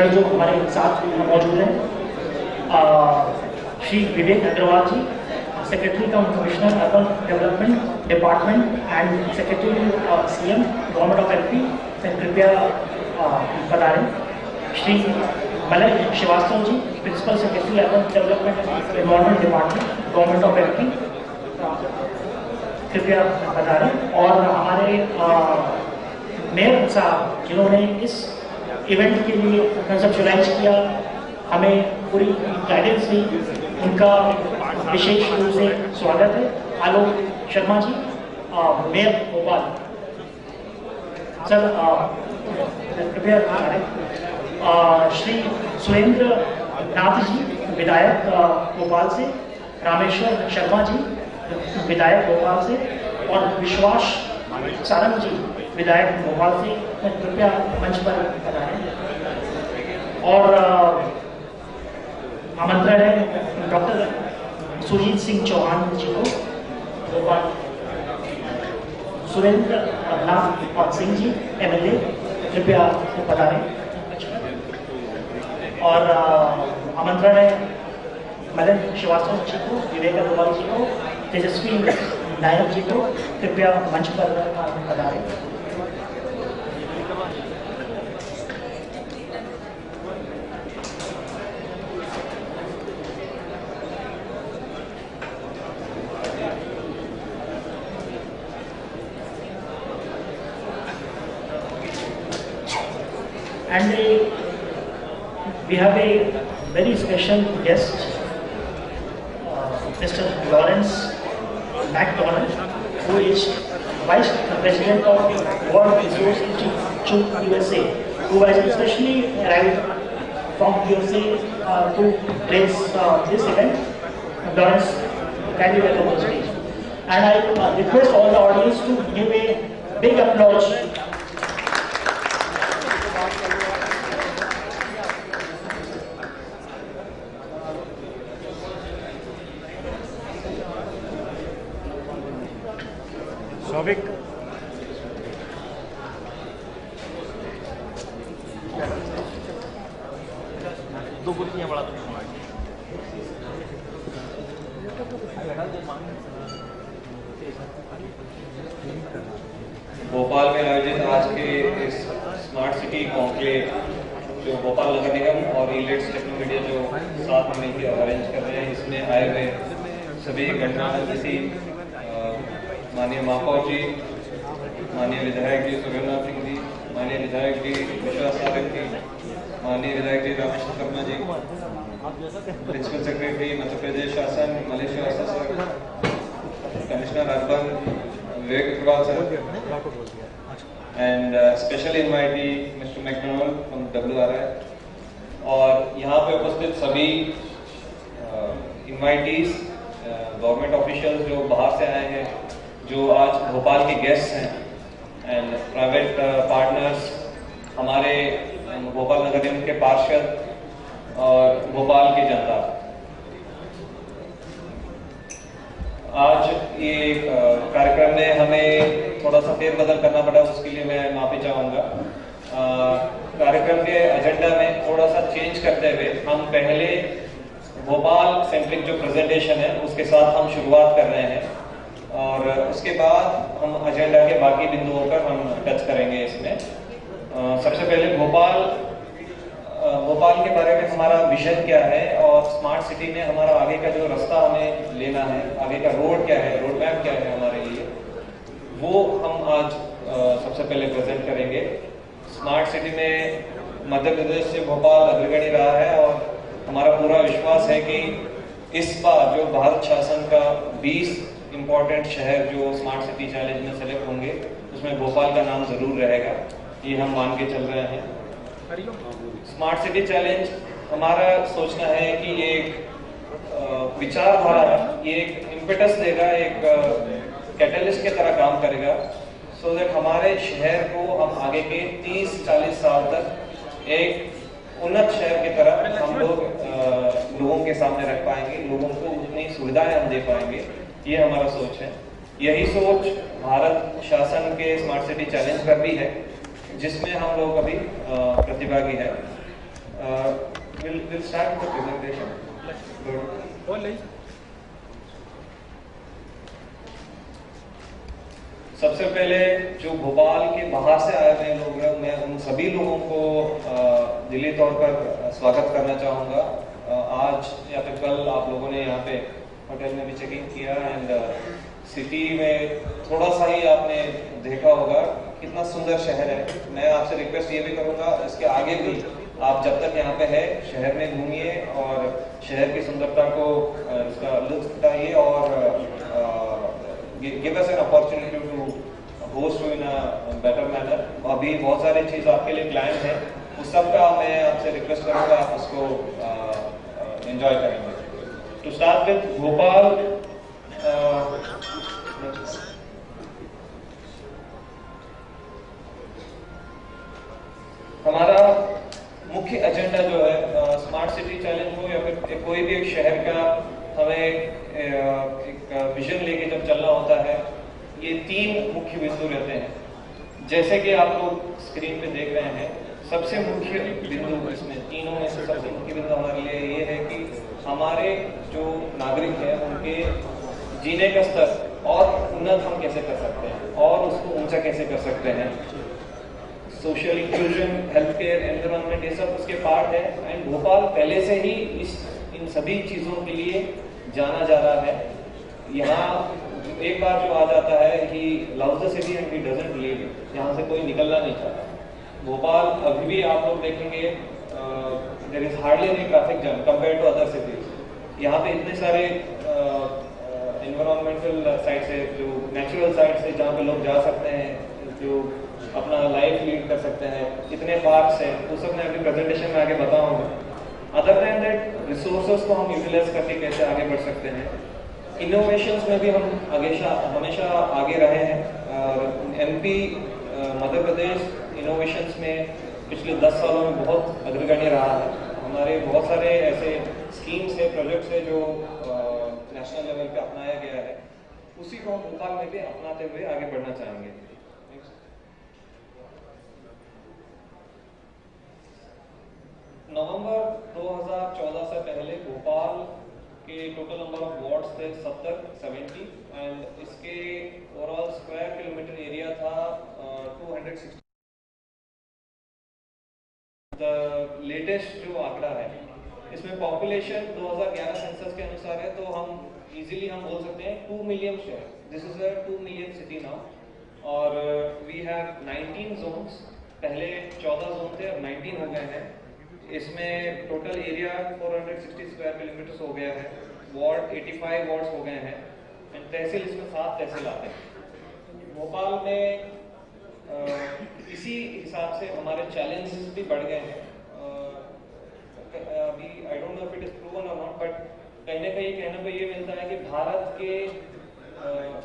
गण जो हमारे साथ मौजूद हैं, Shri Vivek Agrawal ji, secretary cum commissioner urban development department and secretary CM government of MP, कृपया पधारें। Shri Malay Shrivastava ji, principal secretary urban development environment department government of MP, कृपया पधारें। और हमारे मेयर साहब जिन्होंने इस इवेंट के लिए कंसेप्चुलाइज किया, हमें पूरी गाइडेंस दी, उनका विशेष रूप से स्वागत है। आलोक शर्मा जी, मेयर भोपाल सर, कृपया श्री सुरेंद्र नाथ जी, विधायक भोपाल से, रामेश्वर शर्मा जी, विधायक भोपाल से, और विश्वास सारंग जी, विधायक भोपाल से, कृपया मंच पर पधारें। और आमंत्रण है डॉक्टर सुजीत सिंह चौहान जी को, भोपाल, सुरेंद्र नाथ सिंह जी एमएलए, कृपया पधारें। और आमंत्रण है मदन श्रीवास्तव जी को, विवेक अग्रवाल जी को, तेजस्वी नायक जी को, कृपया मंच पर पधारें। And we have a very special guest, Mr. Lawrence McDonald, who is Vice President of World Resource Institute USA, who has especially arrived from USA to grace this event. Lawrence, kindly welcome to the stage. And I request all the audience to give a big applause. Bhopal में आयोजित आज के इस smart city conclave जो भोपाल नगर निगम और इलेट्स Technomedia जो साथ में मिलकर अरेंज कर रहे हैं, इसमें आए हुए सभी गणमान्य अतिथि, माननीय महापौर जी, माननीय विधायक जी सुरेंद्र सिंह जी, माननीय विधायक जी विश्वास सारंग जी, माननीय विधायक जी रामेश्वर शर्मा जी, प्रिंसिपल सेक्रेटरी मध्य प्रदेश शासन Malay Shrivastava sir, commissioner urban Vivek Agarwal sir, and special invitee mister McDonald from WRI, और यहाँ पे उपस्थित सभी इनवाइटीज, गवर्नमेंट ऑफिशियल्स जो बाहर से आए हैं, जो आज भोपाल के गेस्ट हैं, एंड प्राइवेट पार्टनर्स, हमारे भोपाल नगर निगम के पार्षद और भोपाल की जनता। आज ये कार्यक्रम में हमें थोड़ा सा फेरबदल करना पड़ा, उसके लिए मैं माफी चाहूँगा। कार्यक्रम के एजेंडा में थोड़ा सा चेंज करते हुए हम पहले भोपाल सेंट्रिक जो प्रेजेंटेशन है उसके साथ हम शुरुआत कर रहे हैं, और उसके बाद हम एजेंडा के बाकी बिंदुओं पर हम टच करेंगे। इसमें सबसे पहले भोपाल के बारे में हमारा विजन क्या है और स्मार्ट सिटी में हमारा आगे का जो रास्ता हमें लेना है, आगे का रोड क्या है, रोड मैप क्या है हमारे लिए, वो हम आज सबसे पहले प्रेजेंट करेंगे। स्मार्ट सिटी में मध्य प्रदेश से भोपाल अग्रगणी रहा है, और हमारा पूरा विश्वास है कि इस बार जो भारत शासन का 20 इम्पोर्टेंट शहर जो स्मार्ट सिटी चैलेंज में सेलेक्ट होंगे, उसमें भोपाल का नाम जरूर रहेगा, ये हम मान के चल रहे हैं। स्मार्ट सिटी चैलेंज हमारा सोचना है कि ये एक विचारधारा है, ये एक इम्पेटस देगा, एक कैटलिस्ट की तरह काम करेगा, सो दैट हमारे शहर को हम आगे के 30-40 साल तक एक उन्नत शहर की तरह हम लोगों के सामने रख पाएंगे, लोगों को उतनी सुविधाएं हम दे पाएंगे, ये हमारा सोच है। यही सोच भारत शासन के स्मार्ट सिटी चैलेंज पर भी है, जिसमें हम लोग अभी प्रतिभागी है। we'll start with the presentation. सबसे पहले जो भोपाल के बाहर से आए हुए लोग हैं, मैं उन सभी लोगों को दिली तौर पर स्वागत करना चाहूँगा। आज या फिर कल आप लोगों ने यहाँ पे होटल में भी चेकिंग किया एंड सिटी में थोड़ा सा ही आपने देखा होगा कितना सुंदर शहर है। मैं आपसे रिक्वेस्ट ये भी करूँगा, इसके आगे भी आप जब तक यहाँ पे है शहर में घूमिए और शहर की सुंदरता को इसका लुत्फ उठाइए और give us an opportunity to host you in a better manner। अभी बहुत सारी चीज आपके लिए प्लान है, उस सब का मैं आपसे रिक्वेस्ट करूंगा आप उसको एंजॉय करेंगे। टू स्टार्ट विद भोपाल, हमारा मुख्य एजेंडा जो है स्मार्ट सिटी चैलेंज हो या फिर कोई भी एक शहर का हमें एक विजन लेके जब चलना होता है, ये 3 मुख्य बिंदु रहते हैं। जैसे कि आप लोग स्क्रीन पे देख रहे हैं, सबसे मुख्य बिंदु इसमें तीनों में से सबसे मुख्य बिंदु हमारे लिए ये है कि हमारे जो नागरिक हैं उनके जीने का स्तर और उन्नत हम कैसे कर सकते हैं और उसको ऊंचा कैसे कर सकते हैं। Social inclusion, health care, environment, ये सब उसके पार्ट है एंड भोपाल पहले से ही इन सभी चीजों के लिए जाना जा रहा है। यहाँ एक बार जो आ जाता है he loves the city and he doesn't leave, यहाँ से कोई निकलना नहीं चाहता। भोपाल अभी भी आप लोग देखेंगे there is hardly any traffic jam compare to other cities. यहाँ पे इतने सारे एनवायरमेंटल साइट्स है, जो नेचुरल साइट्स है जहाँ पे लोग जा सकते हैं, जो अपना लाइफ लीड कर सकते हैं, इतने पार्क्स हैं, वो सब मैं अपनी प्रेजेंटेशन में आगे बताऊंगा। अदर देन दैट रिसोर्सेज को हम यूटिलाइज करके कैसे आगे बढ़ सकते हैं। इनोवेशंस में भी हम हमेशा आगे रहे हैं। एमपी मध्य प्रदेश इनोवेशंस में पिछले 10 सालों में बहुत अग्रगण्य रहा है। हमारे बहुत सारे ऐसे स्कीम्स है, प्रोजेक्ट्स है जो नेशनल लेवल पे अपनाया गया है, उसी को हम भोपाल में भी अपनाते हुए आगे बढ़ना चाहेंगे। नवंबर 2014 से पहले भोपाल के टोटल नंबर ऑफ वार्ड्स थे 70 एंड इसके ओवरऑल स्क्वायर किलोमीटर एरिया था 260। द लेटेस्ट जो आंकड़ा है इसमें पॉपुलेशन 2011 सेंसस के अनुसार है, तो हम इजीली हम बोल सकते हैं 2 मिलियन शहर, this is a 2 million city now. और वी हैव 19 जोन्स, पहले 14 जोन थे, अब 19 हो गए हैं। इसमें टोटल एरिया 460 स्क्वायर किलोमीटर हो गया है, वार्ड 85 वार्ड्स हो गए हैं एंड तहसील इसमें 7 तहसील आते हैं। भोपाल में इसी हिसाब से हमारे चैलेंजेस भी बढ़ गए हैं। अभी आई don't know if it is proven और नॉट, बट कहीं ना कहीं कहने को ये मिलता है कि भारत के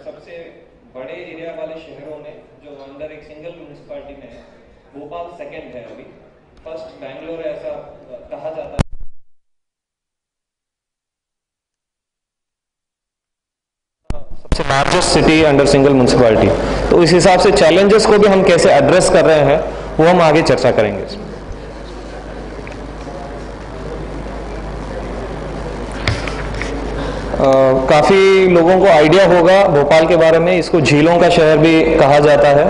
सबसे बड़े एरिया वाले शहरों में जो अंडर एक सिंगल म्यूनिसिपैलिटी में है, भोपाल सेकंड है, अभी फर्स्ट बैंगलोर है, ऐसा कहा जाता है। सबसे largest city under single municipality, तो इस हिसाब से चैलेंजेस को भी हम कैसे एड्रेस कर रहे हैं वो हम आगे चर्चा करेंगे इसमें। काफ़ी लोगों को आइडिया होगा भोपाल के बारे में, इसको झीलों का शहर भी कहा जाता है।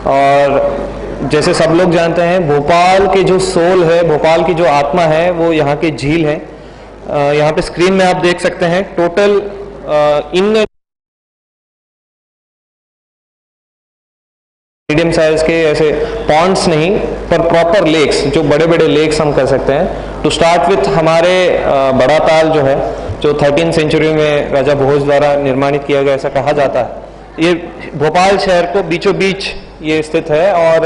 और जैसे सब लोग जानते हैं, भोपाल के जो सोल है, भोपाल की जो आत्मा है, वो यहाँ के झील है। यहाँ पे स्क्रीन में आप देख सकते हैं टोटल इन मीडियम साइज के ऐसे पॉन्ड्स नहीं पर प्रॉपर लेक्स, जो बड़े बड़े लेक्स हम कर सकते हैं। टू स्टार्ट विथ हमारे बड़ा ताल जो है, जो 13वीं सेंचुरी में राजा भोज द्वारा निर्माणित किया गया, ऐसा कहा जाता है। ये भोपाल शहर को बीचों बीच ये स्थित है। और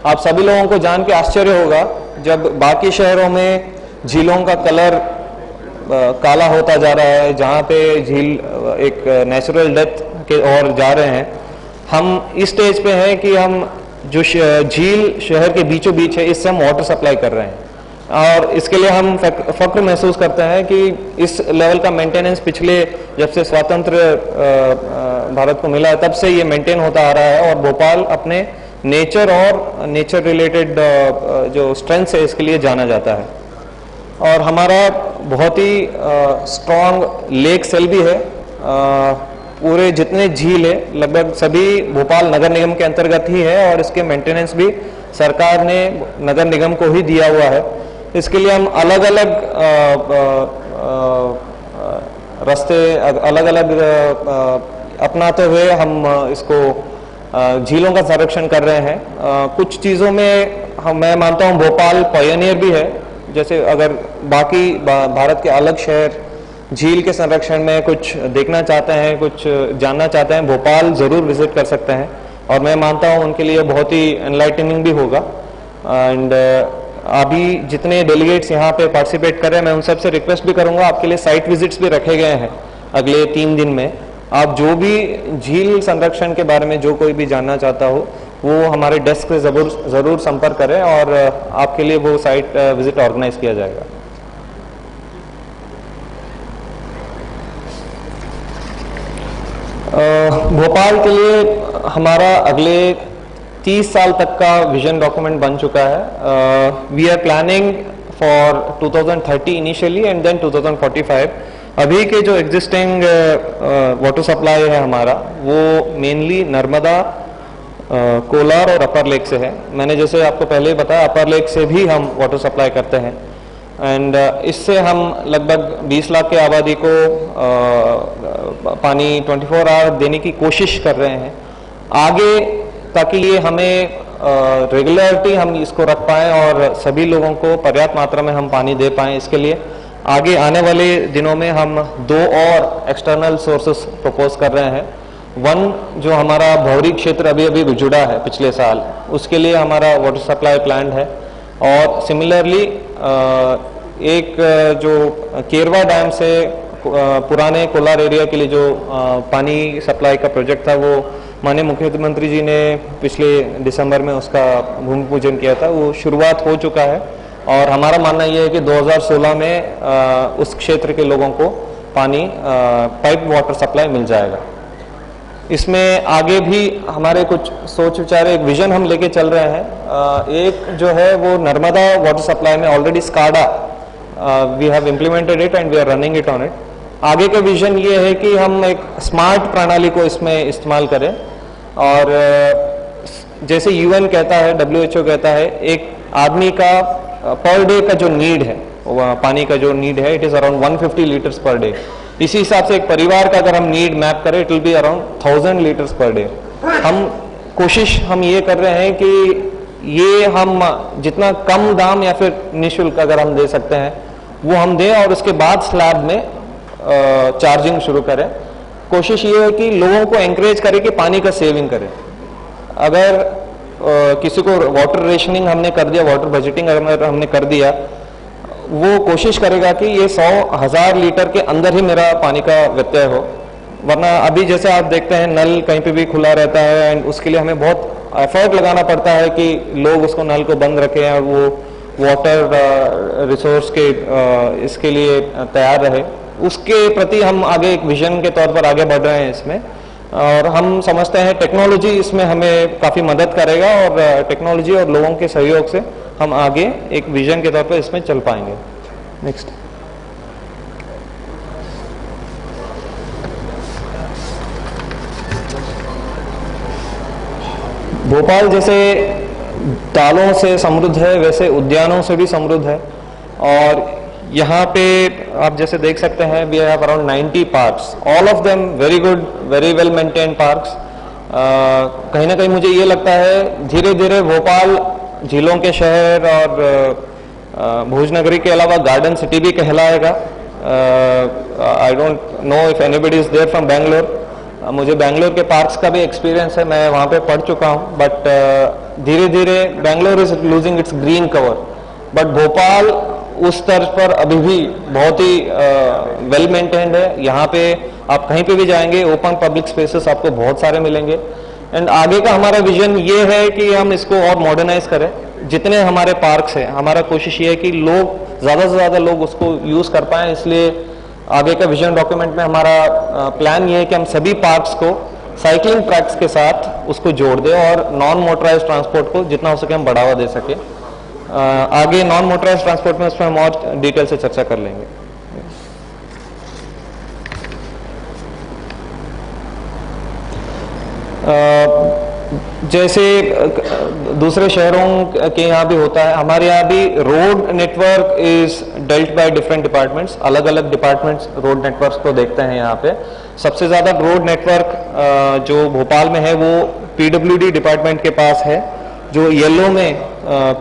आप सभी लोगों को जान के आश्चर्य होगा जब बाकी शहरों में झीलों का कलर काला होता जा रहा है, जहाँ पे झील एक नेचुरल डेथ के और जा रहे हैं, हम इस स्टेज पे हैं कि हम जो झील शहर के बीचों बीच है, इससे हम वाटर सप्लाई कर रहे हैं। और इसके लिए हम फक्र महसूस करते हैं कि इस लेवल का मेंटेनेंस पिछले जब से स्वतंत्र भारत को मिला है तब से ये मेंटेन होता आ रहा है। और भोपाल अपने नेचर और नेचर रिलेटेड जो स्ट्रेंथ है इसके लिए जाना जाता है। और हमारा बहुत ही स्ट्रॉन्ग लेक सेल भी है। पूरे जितने झील है लगभग सभी भोपाल नगर निगम के अंतर्गत ही है और इसके मेंटेनेंस भी सरकार ने नगर निगम को ही दिया हुआ है। इसके लिए हम अलग अलग रास्ते अलग अलग अपनाते हुए हम इसको झीलों का संरक्षण कर रहे हैं। कुछ चीज़ों में मैं मानता हूँ भोपाल पायनियर भी है। जैसे अगर बाकी भारत के अलग शहर झील के संरक्षण में कुछ देखना चाहते हैं, कुछ जानना चाहते हैं, भोपाल ज़रूर विजिट कर सकते हैं और मैं मानता हूँ उनके लिए बहुत ही एनलाइटनिंग भी होगा। एंड अभी जितने डेलीगेट्स यहाँ पे पार्टिसिपेट कर रहे हैं मैं उन सबसे रिक्वेस्ट भी करूँगा, आपके लिए साइट विजिट्स भी रखे गए हैं अगले 3 दिन में। आप जो भी झील संरक्षण के बारे में जो कोई भी जानना चाहता हो वो हमारे डेस्क से ज़रूर संपर्क करें और आपके लिए वो साइट विजिट ऑर्गेनाइज किया जाएगा। भोपाल के लिए हमारा अगले 30 साल तक का विजन डॉक्यूमेंट बन चुका है। We are planning for 2030 initially and then 2045। अभी के जो एग्जिस्टिंग वाटर सप्लाई है हमारा वो मेनली नर्मदा, कोलार और अपर लेक से है। मैंने जैसे आपको पहले ही बताया अपर लेक से भी हम वाटर सप्लाई करते हैं एंड इससे हम लगभग 20 लाख की आबादी को पानी 24 आवर देने की कोशिश कर रहे हैं आगे, ताकि ये हमें रेगुलरिटी हम इसको रख पाएँ और सभी लोगों को पर्याप्त मात्रा में हम पानी दे पाएँ। इसके लिए आगे आने वाले दिनों में हम 2 और एक्सटर्नल सोर्सेस प्रपोज कर रहे हैं। वन जो हमारा भौरी क्षेत्र अभी अभी जुड़ा है पिछले साल, उसके लिए हमारा वाटर सप्लाई प्लान है और सिमिलरली एक जो केरवा डैम से पुराने कोलार एरिया के लिए जो पानी सप्लाई का प्रोजेक्ट था वो माननीय मुख्यमंत्री जी ने पिछले दिसंबर में उसका भूमि पूजन किया था, वो शुरुआत हो चुका है और हमारा मानना ये है कि 2016 में उस क्षेत्र के लोगों को पानी पाइप वाटर सप्लाई मिल जाएगा। इसमें आगे भी हमारे कुछ सोच विचार, एक विजन हम लेके चल रहे हैं। एक जो है वो नर्मदा वाटर सप्लाई में already SCADA we have implemented it and we are running it on it. आगे का विजन ये है कि हम एक स्मार्ट प्रणाली को इसमें इस्तेमाल करें और जैसे यूएन कहता है, WHO कहता है, एक आदमी का पर डे का जो नीड है, पानी का जो नीड है, it is around 150 litres per day. इसी हिसाब से एक परिवार का अगर हम नीड मैप करें it will be around 1000 litres per day. हम कोशिश हम ये कर रहे हैं कि ये हम जितना कम दाम या फिर निःशुल्क अगर हम दे सकते हैं वो हम दें और उसके बाद स्लैब में चार्जिंग शुरू करें। कोशिश ये है कि लोगों को एंकरेज करें कि पानी का सेविंग करें। अगर किसी को वाटर रेशनिंग हमने कर दिया, वाटर बजटिंग अगर हमने कर दिया, वो कोशिश करेगा कि ये 100,000 लीटर के अंदर ही मेरा पानी का व्यत्यय हो। वरना अभी जैसे आप देखते हैं नल कहीं पे भी खुला रहता है एंड उसके लिए हमें बहुत एफर्ट लगाना पड़ता है कि लोग उसको नल को बंद रखें और वो वाटर रिसोर्स के इसके लिए तैयार रहे। उसके प्रति हम आगे एक विजन के तौर पर आगे बढ़ रहे हैं इसमें और हम समझते हैं टेक्नोलॉजी इसमें हमें काफ़ी मदद करेगा और टेक्नोलॉजी और लोगों के सहयोग से हम आगे एक विजन के तौर पर इसमें चल पाएंगे। नेक्स्ट, भोपाल जैसे तालों से समृद्ध है वैसे उद्यानों से भी समृद्ध है और यहाँ पे आप जैसे देख सकते हैं we have around 90 parks, all of them very good, very well maintained parks. कहीं ना कहीं मुझे ये लगता है धीरे धीरे भोपाल झीलों के शहर और भोजनगरी के अलावा गार्डन सिटी भी कहलाएगा। I don't know if anybody is there from Bangalore. मुझे बैंगलोर के पार्क्स का भी एक्सपीरियंस है, मैं वहाँ पे पढ़ चुका हूँ, बट धीरे धीरे Bangalore is losing its green cover, but Bhopal उस तर्ज पर अभी भी बहुत ही वेल मेंटेन्ड है। यहाँ पे आप कहीं पे भी जाएंगे ओपन पब्लिक स्पेसेस आपको बहुत सारे मिलेंगे एंड आगे का हमारा विजन ये है कि हम इसको और मॉडर्नाइज करें। जितने हमारे पार्क्स हैं हमारा कोशिश ये है कि लोग ज़्यादा से ज़्यादा लोग उसको यूज़ कर पाएँ, इसलिए आगे का विजन डॉक्यूमेंट में हमारा प्लान ये है कि हम सभी पार्क्स को साइकिलिंग ट्रैक्स के साथ उसको जोड़ दें और नॉन मोटराइज ट्रांसपोर्ट को जितना हो सके हम बढ़ावा दे सके। आगे नॉन मोटराइज ट्रांसपोर्ट में उसमें हम और डिटेल से चर्चा कर लेंगे। जैसे दूसरे शहरों के यहाँ भी होता है, हमारे यहाँ भी road network is dealt by different departments, अलग अलग डिपार्टमेंट्स रोड नेटवर्क्स को देखते हैं यहाँ पे। सबसे ज़्यादा रोड नेटवर्क जो भोपाल में है वो पीडब्ल्यूडी डिपार्टमेंट के पास है, जो येलो में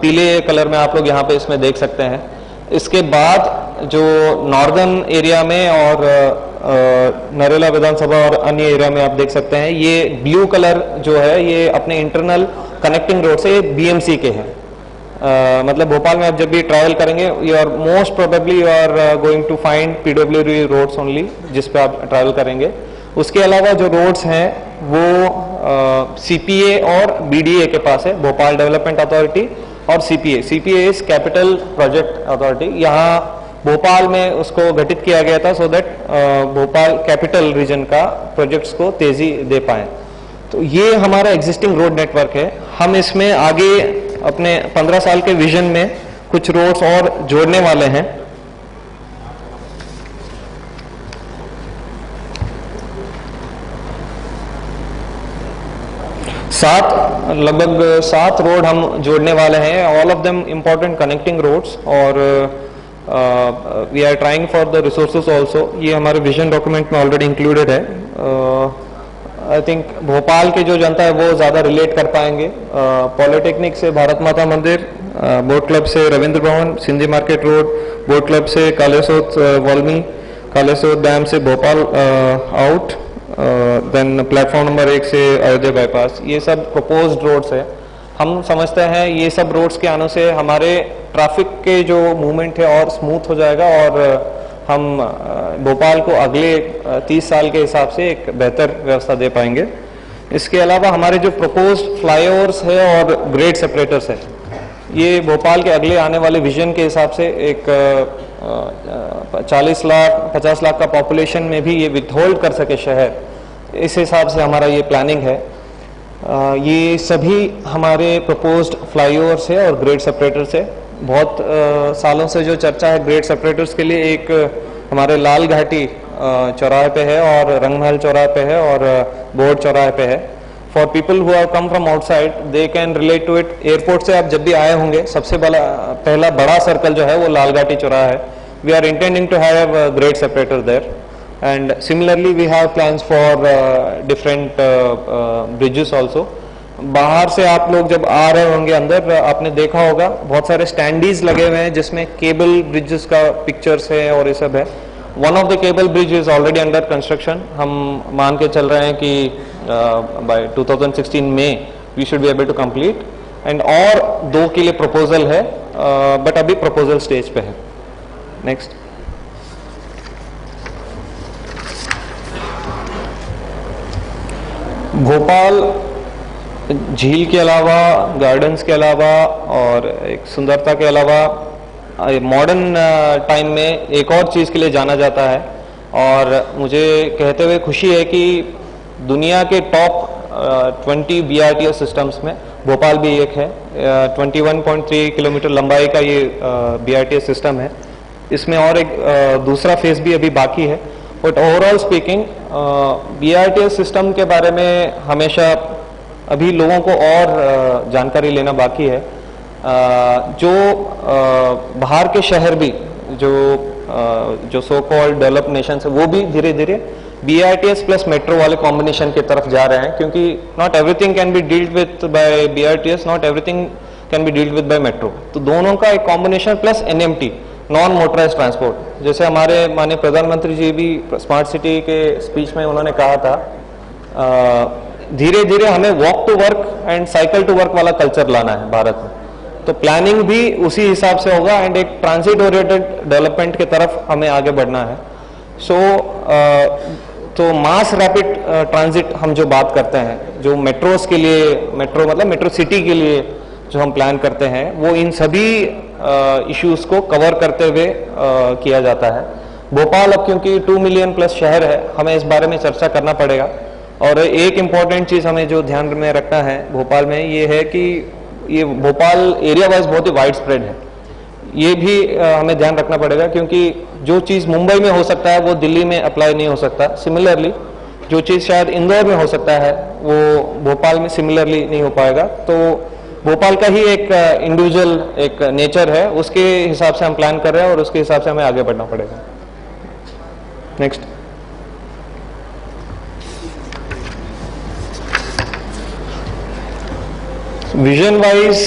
पीले कलर में आप लोग यहाँ पे इसमें देख सकते हैं। इसके बाद जो नॉर्दर्न एरिया में और नरेला विधानसभा और अन्य एरिया में आप देख सकते हैं, ये ब्लू कलर जो है ये अपने इंटरनल कनेक्टिंग रोड से बीएमसी के हैं। मतलब भोपाल में आप जब भी ट्रैवल करेंगे you are most probably you are going to find PWD roads only, जिस पे आप ट्रैवल करेंगे। उसके अलावा जो रोड्स हैं वो सीपीए और बीडीए के पास है, भोपाल डेवलपमेंट अथॉरिटी और CPA. CPA is capital project authority. यहाँ भोपाल में उसको गठित किया गया था so that Bhopal capital region का प्रोजेक्ट्स को तेजी दे पाए। तो ये हमारा एग्जिस्टिंग रोड नेटवर्क है। हम इसमें आगे अपने 15 साल के विजन में कुछ रोड्स और जोड़ने वाले हैं। लगभग 7 रोड हम जोड़ने वाले हैं, all of them important connecting roads, और we are trying for the resources also. ये हमारे विजन डॉक्यूमेंट में ऑलरेडी इंक्लूडेड है। आई थिंक भोपाल की जो जनता है वो ज़्यादा रिलेट कर पाएंगे। पॉलिटेक्निक से भारत माता मंदिर, बोट क्लब से Ravindra Bhavan, Sindhi market road, boat club से कालेसोत वाल्मी, कालेसोत डैम से Bhopal out, then platform number 1 से अयोध्या बाईपास, ये सब प्रपोज्ड रोड्स है। हम समझते हैं ये सब रोड्स के आने से हमारे ट्रैफिक के जो मूवमेंट है और स्मूथ हो जाएगा और हम भोपाल को अगले 30 साल के हिसाब से एक बेहतर व्यवस्था दे पाएंगे। इसके अलावा हमारे जो प्रपोज्ड फ्लाईओवर्स है और ग्रेड सेपरेटर्स है, ये भोपाल के अगले आने वाले विजन के हिसाब से एक 40 लाख 50 लाख का पॉपुलेशन में भी ये विथहोल्ड कर सके शहर, इस हिसाब से हमारा ये प्लानिंग है। ये सभी हमारे प्रपोज्ड फ्लाईओवर्स है और ग्रेड सेपरेटर्स है। बहुत सालों से जो चर्चा है ग्रेड सेपरेटर्स के लिए, एक हमारे लाल घाटी चौराहे पे है और रंगमहल चौराहे पे है और बोर्ड चौराहे पे है। For people who have come from outside they can relate to it. Airport से आप जब भी आए होंगे सबसे पहला बड़ा सर्कल जो है वो लाल घाटी चौराहा है। We are intending to have grade separator there, and similarly we have plans for different bridges also। बाहर से आप लोग जब आ रहे होंगे अंदर, आपने देखा होगा बहुत सारे स्टैंडीज लगे हुए हैं जिसमें केबल ब्रिजेस का पिक्चर्स है और ये सब है। One of the cable bridge is already under construction. हम मान के चल रहे हैं कि बाय 2016 में we should be able to complete, and और 2 के लिए प्रपोजल है, बट अभी प्रपोजल स्टेज पे है। नेक्स्ट। भोपाल झील के अलावा, गार्डन्स के अलावा और एक सुंदरता के अलावा मॉडर्न टाइम में एक और चीज़ के लिए जाना जाता है, और मुझे कहते हुए खुशी है कि दुनिया के टॉप 20 BRTS सिस्टम्स में भोपाल भी एक है। 21.3 किलोमीटर लंबाई का ये BRTS सिस्टम है। इसमें और एक दूसरा फेज भी अभी बाकी है, but overall speaking BRTS system के बारे में हमेशा अभी लोगों को और जानकारी लेना बाकी है। जो बाहर के शहर भी जो सो कॉल्ड डेवलप्ड नेशंस है वो भी धीरे धीरे BRTS प्लस मेट्रो वाले कॉम्बिनेशन की तरफ जा रहे हैं, क्योंकि not everything can be dealt with by BRTS, not everything can be dealt with by metro. तो दोनों का एक combination plus NMT, non motorise transport. जैसे हमारे माननीय प्रधानमंत्री जी भी स्मार्ट सिटी के स्पीच में उन्होंने कहा था, धीरे धीरे हमें walk to work and cycle to work वाला कल्चर लाना है भारत में। तो प्लानिंग भी उसी हिसाब से होगा एंड एक ट्रांजिट ओरिएंटेड डेवलपमेंट की तरफ हमें आगे बढ़ना है। तो मास रैपिड ट्रांजिट हम जो बात करते हैं, जो मेट्रोस के लिए, मेट्रो मतलब मेट्रो सिटी के लिए जो हम प्लान करते हैं, वो इन सभी इश्यूज को कवर करते हुए किया जाता है। भोपाल अब क्योंकि 2 मिलियन प्लस शहर है, हमें इस बारे में चर्चा करना पड़ेगा। और एक इम्पॉर्टेंट चीज़ हमें जो ध्यान में रखना है भोपाल में, ये है कि ये भोपाल एरिया वाइज बहुत ही वाइड स्प्रेड है। ये भी हमें ध्यान रखना पड़ेगा, क्योंकि जो चीज़ मुंबई में हो सकता है वो दिल्ली में अप्लाई नहीं हो सकता। सिमिलरली जो चीज़ शायद इंदौर में हो सकता है वो भोपाल में सिमिलरली नहीं हो पाएगा। तो भोपाल का ही एक इंडिविजुअल एक नेचर है, उसके हिसाब से हम प्लान कर रहे हैं और उसके हिसाब से हमें आगे बढ़ना पड़ेगा। Next. Vision wise,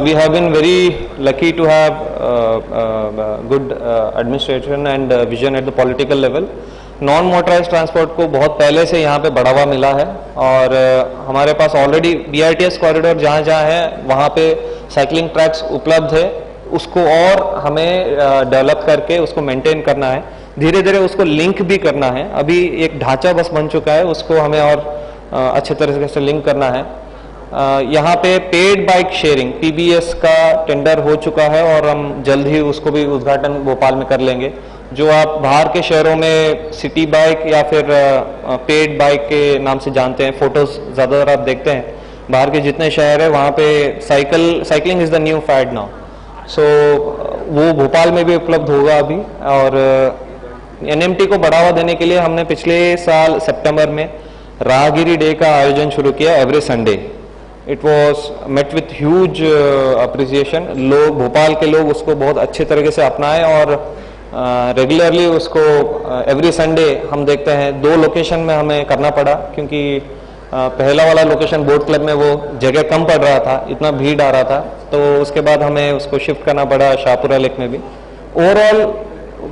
we have been very lucky to have good administration and vision at the political level. Non motorise transport को बहुत पहले से यहाँ पे बढ़ावा मिला है और हमारे पास ऑलरेडी BRTS कॉरिडोर जहाँ जहाँ है वहाँ पे साइकिलिंग ट्रैक्स उपलब्ध है। उसको और हमें डेवलप करके उसको मेंटेन करना है, धीरे धीरे उसको लिंक भी करना है। अभी एक ढांचा बस बन चुका है, उसको हमें और अच्छे तरीके से लिंक करना है। यहाँ पे पेड बाइक शेयरिंग PBS का टेंडर हो चुका है और हम जल्द ही उसको भी उद्घाटन भोपाल में कर लेंगे। जो आप बाहर के शहरों में सिटी बाइक या फिर पेड बाइक के नाम से जानते हैं, फोटोज ज़्यादातर आप देखते हैं, बाहर के जितने शहर है वहाँ पे cycling is the new fad now. So वो भोपाल में भी उपलब्ध होगा अभी। और NMT को बढ़ावा देने के लिए हमने पिछले साल सितंबर में राहगिरी डे का आयोजन शुरू किया every Sunday. It was met with huge appreciation. लोग, भोपाल के लोग उसको बहुत अच्छे तरीके से अपनाए और रेगुलरली उसको एवरी संडे हम देखते हैं। 2 लोकेशन में हमें करना पड़ा, क्योंकि पहला वाला लोकेशन बोट क्लब में वो जगह कम पड़ रहा था, इतना भीड़ आ रहा था, तो उसके बाद हमें उसको शिफ्ट करना पड़ा शाहपुरा लेक में भी। ओवरऑल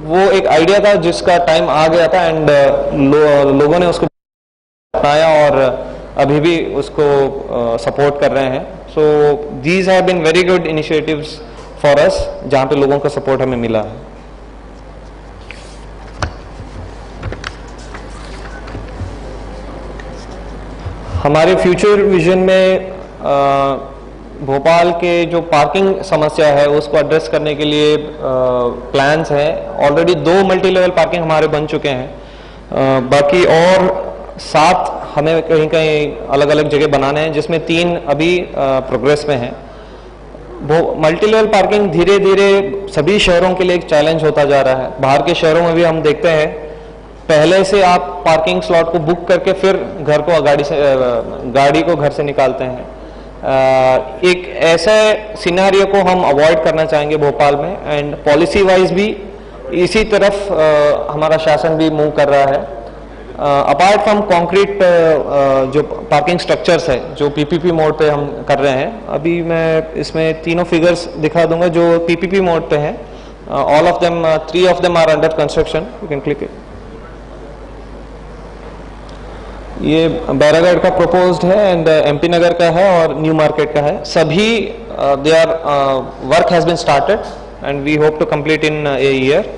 वो एक आइडिया था जिसका टाइम आ गया था एंड लोगों ने उसको अपनाया और अभी भी उसको सपोर्ट कर रहे हैं। So these have been very good initiatives for us, जहाँ पे लोगों का सपोर्ट हमें मिला है। हमारे फ्यूचर विजन में भोपाल के जो पार्किंग समस्या है उसको एड्रेस करने के लिए प्लान्स हैं। ऑलरेडी 2 मल्टी लेवल पार्किंग हमारे बन चुके हैं, बाकी और 7 हमें कहीं कहीं अलग अलग जगह बनाने हैं, जिसमें 3 अभी प्रोग्रेस में हैं। वो मल्टी लेवल पार्किंग धीरे धीरे सभी शहरों के लिए एक चैलेंज होता जा रहा है। बाहर के शहरों में भी हम देखते हैं, पहले से आप पार्किंग स्लॉट को बुक करके फिर घर को गाड़ी को घर से निकालते हैं। एक ऐसे सिनेरियो को हम अवॉइड करना चाहेंगे भोपाल में, एंड पॉलिसी वाइज भी इसी तरफ हमारा शासन भी मूव कर रहा है। अपार्ट फ्रॉम कॉन्क्रीट जो पार्किंग स्ट्रक्चर्स है जो PPP मोड पे हम कर रहे हैं, अभी मैं इसमें तीनों फिगर्स दिखा दूंगा जो PPP मोड पे हैं। All of them 3 of them are under construction, you can click it. ये बैरागढ़ का प्रपोज्ड है एंड MP नगर का है और न्यू मार्केट का है। सभी their work has been started and we hope to complete in a year.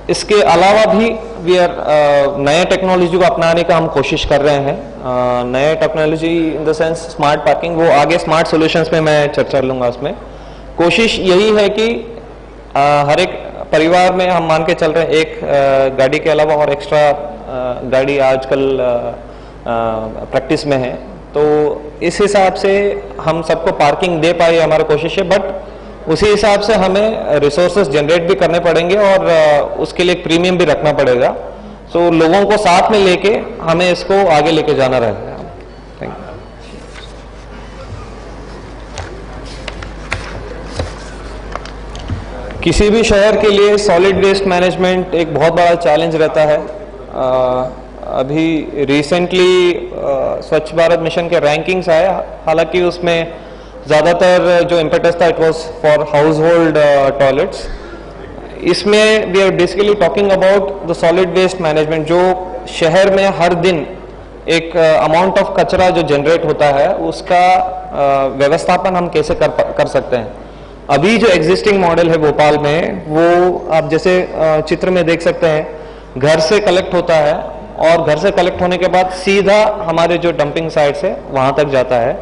इसके अलावा भी वी आर नए टेक्नोलॉजी को अपनाने का हम कोशिश कर रहे हैं। नए technology in the sense smart parking, वो आगे स्मार्ट सॉल्यूशंस में मैं चर्चा लूँगा। उसमें कोशिश यही है कि हर एक परिवार में हम मान के चल रहे हैं एक गाड़ी के अलावा और एक्स्ट्रा गाड़ी आजकल प्रैक्टिस में है, तो इस हिसाब से हम सबको पार्किंग दे पाए, हमारी कोशिश है। बट उसी हिसाब से हमें रिसोर्सेज जनरेट भी करने पड़ेंगे और उसके लिए प्रीमियम भी रखना पड़ेगा। सो लोगों को साथ में लेके हमें इसको आगे लेके जाना रहेगा। Thank you. किसी भी शहर के लिए सॉलिड वेस्ट मैनेजमेंट एक बहुत बड़ा चैलेंज रहता है। अभी रिसेंटली स्वच्छ भारत मिशन के रैंकिंग्स आए, हालांकि उसमें ज़्यादातर जो इम्पेटस था it was for household toilets. इसमें we are basically talking about the solid waste management. जो शहर में हर दिन एक अमाउंट ऑफ कचरा जो जनरेट होता है उसका व्यवस्थापन हम कैसे कर सकते हैं। अभी जो एग्जिस्टिंग मॉडल है भोपाल में, वो आप जैसे चित्र में देख सकते हैं, घर से कलेक्ट होता है और घर से कलेक्ट होने के बाद सीधा हमारे जो डंपिंग साइट्स है वहाँ तक जाता है।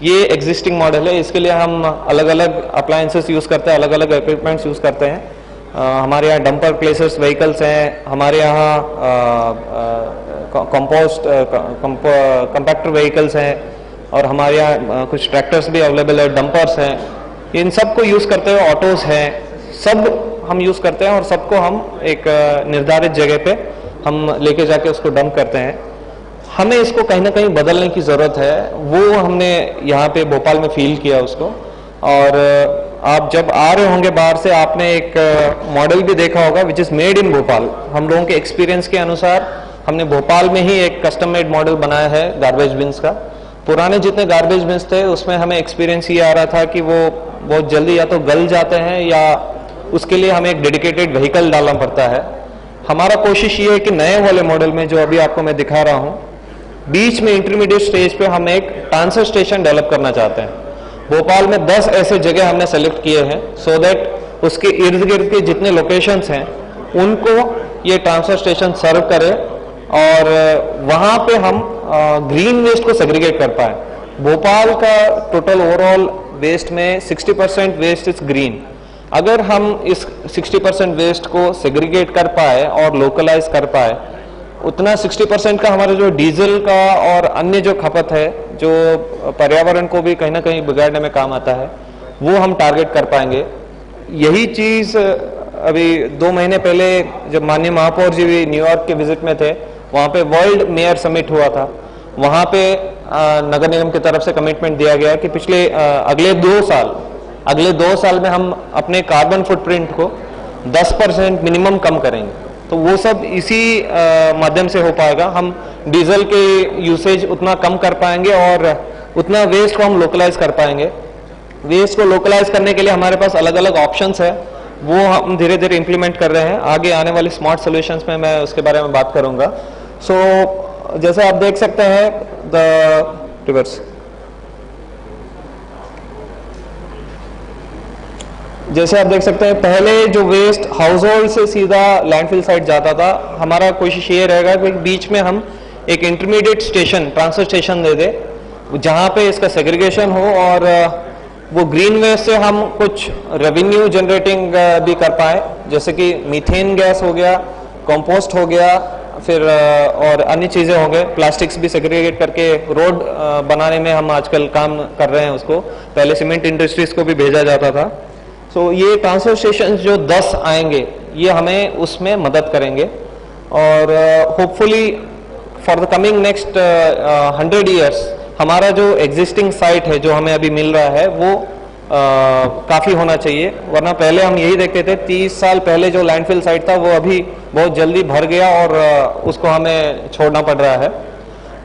ये एग्जिस्टिंग मॉडल है। इसके लिए हम अलग अलग अप्लायंसेस यूज़ करते हैं, अलग अलग इक्विपमेंट्स यूज़ करते हैं। हमारे यहाँ डंपर प्लेसेस व्हीकल्स हैं, हमारे यहाँ कंपोस्ट कंपैक्टर व्हीकल्स हैं और हमारे यहाँ कुछ ट्रैक्टर्स भी अवेलेबल है, डंपर्स हैं, इन सबको यूज़ करते हुए ऑटोज हैं, सब हम यूज़ करते हैं और सबको हम एक निर्धारित जगह पे हम लेके जाके उसको डंप करते हैं। हमें इसको कहीं ना कहीं बदलने की ज़रूरत है, वो हमने यहाँ पे भोपाल में फील किया उसको। और आप जब आ रहे होंगे बाहर से, आपने एक मॉडल भी देखा होगा which is made in Bhopal. हम लोगों के एक्सपीरियंस के अनुसार हमने भोपाल में ही एक कस्टम मेड मॉडल बनाया है गार्बेज बिन्स का। पुराने जितने गार्बेज बिन्स थे उसमें हमें एक्सपीरियंस ये आ रहा था कि वो बहुत जल्दी या तो गल जाते हैं या उसके लिए हमें एक डेडिकेटेड व्हीकल डालना पड़ता है। हमारा कोशिश ये है कि नए वाले मॉडल में जो अभी आपको मैं दिखा रहा हूँ, बीच में इंटरमीडिएट स्टेज पे हम एक ट्रांसफर स्टेशन डेवलप करना चाहते हैं। भोपाल में 10 ऐसे जगह हमने सेलेक्ट किए हैं सो दैट उसके इर्द गिर्द के जितने लोकेशंस हैं उनको ये ट्रांसफर स्टेशन सर्व करे और वहाँ पे हम ग्रीन वेस्ट को सेग्रीगेट कर पाए। भोपाल का टोटल ओवरऑल वेस्ट में 60% वेस्ट इज ग्रीन। अगर हम इस 60% वेस्ट को सेग्रीगेट कर पाए और लोकलाइज कर पाए, उतना 60% का हमारा जो डीजल का और अन्य जो खपत है, जो पर्यावरण को भी कहीं ना कहीं बिगाड़ने में काम आता है, वो हम टारगेट कर पाएंगे। यही चीज़ अभी 2 महीने पहले जब माननीय महापौर जी भी न्यूयॉर्क के विजिट में थे, वहाँ पे वर्ल्ड मेयर समिट हुआ था। वहाँ पे नगर निगम की तरफ से कमिटमेंट दिया गया कि अगले 2 साल में हम अपने कार्बन फुटप्रिंट को 10% मिनिमम कम करेंगे। तो वो सब इसी माध्यम से हो पाएगा। हम डीजल के यूसेज उतना कम कर पाएंगे और उतना वेस्ट को हम लोकलाइज कर पाएंगे। वेस्ट को लोकलाइज करने के लिए हमारे पास अलग अलग ऑप्शंस है, वो हम धीरे धीरे इंप्लीमेंट कर रहे हैं। आगे आने वाली स्मार्ट सॉल्यूशंस में मैं उसके बारे में बात करूंगा। सो जैसे आप देख सकते हैं द रिवर्स, जैसे आप देख सकते हैं पहले जो वेस्ट हाउस होल्ड से सीधा लैंडफिल साइड जाता था, हमारा कोशिश ये रहेगा कि बीच में हम एक इंटरमीडिएट स्टेशन, ट्रांसफर स्टेशन दे दे जहाँ पे इसका सेग्रीगेशन हो और वो ग्रीन वेस्ट से हम कुछ रेवेन्यू जनरेटिंग भी कर पाए, जैसे कि मीथेन गैस हो गया, कंपोस्ट हो गया, फिर और अन्य चीज़ें हो गए। प्लास्टिक्स भी सेग्रीगेट करके रोड बनाने में हम आजकल काम कर रहे हैं उसको। पहले सीमेंट इंडस्ट्रीज को भी भेजा जाता था। तो ये ट्रांसफर स्टेशन जो 10 आएंगे ये हमें उसमें मदद करेंगे और hopefully for the coming next 100 years हमारा जो एग्जिस्टिंग साइट है जो हमें अभी मिल रहा है वो काफ़ी होना चाहिए। वरना पहले हम यही देखते थे 30 साल पहले जो लैंडफिल साइट था वो अभी बहुत जल्दी भर गया और उसको हमें छोड़ना पड़ रहा है।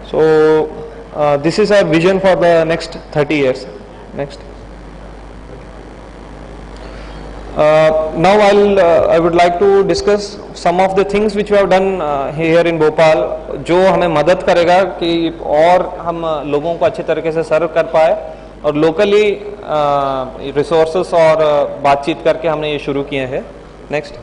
So this is our vision for the next 30 years. Next now I would like to discuss some of the things which we have done here in Bhopal, जो हमें मदद करेगा कि और हम लोगों को अच्छी तरीके से सर्व कर पाए और लोकली रिसोर्सेस और बातचीत करके हमने ये शुरू किए हैं। नेक्स्ट,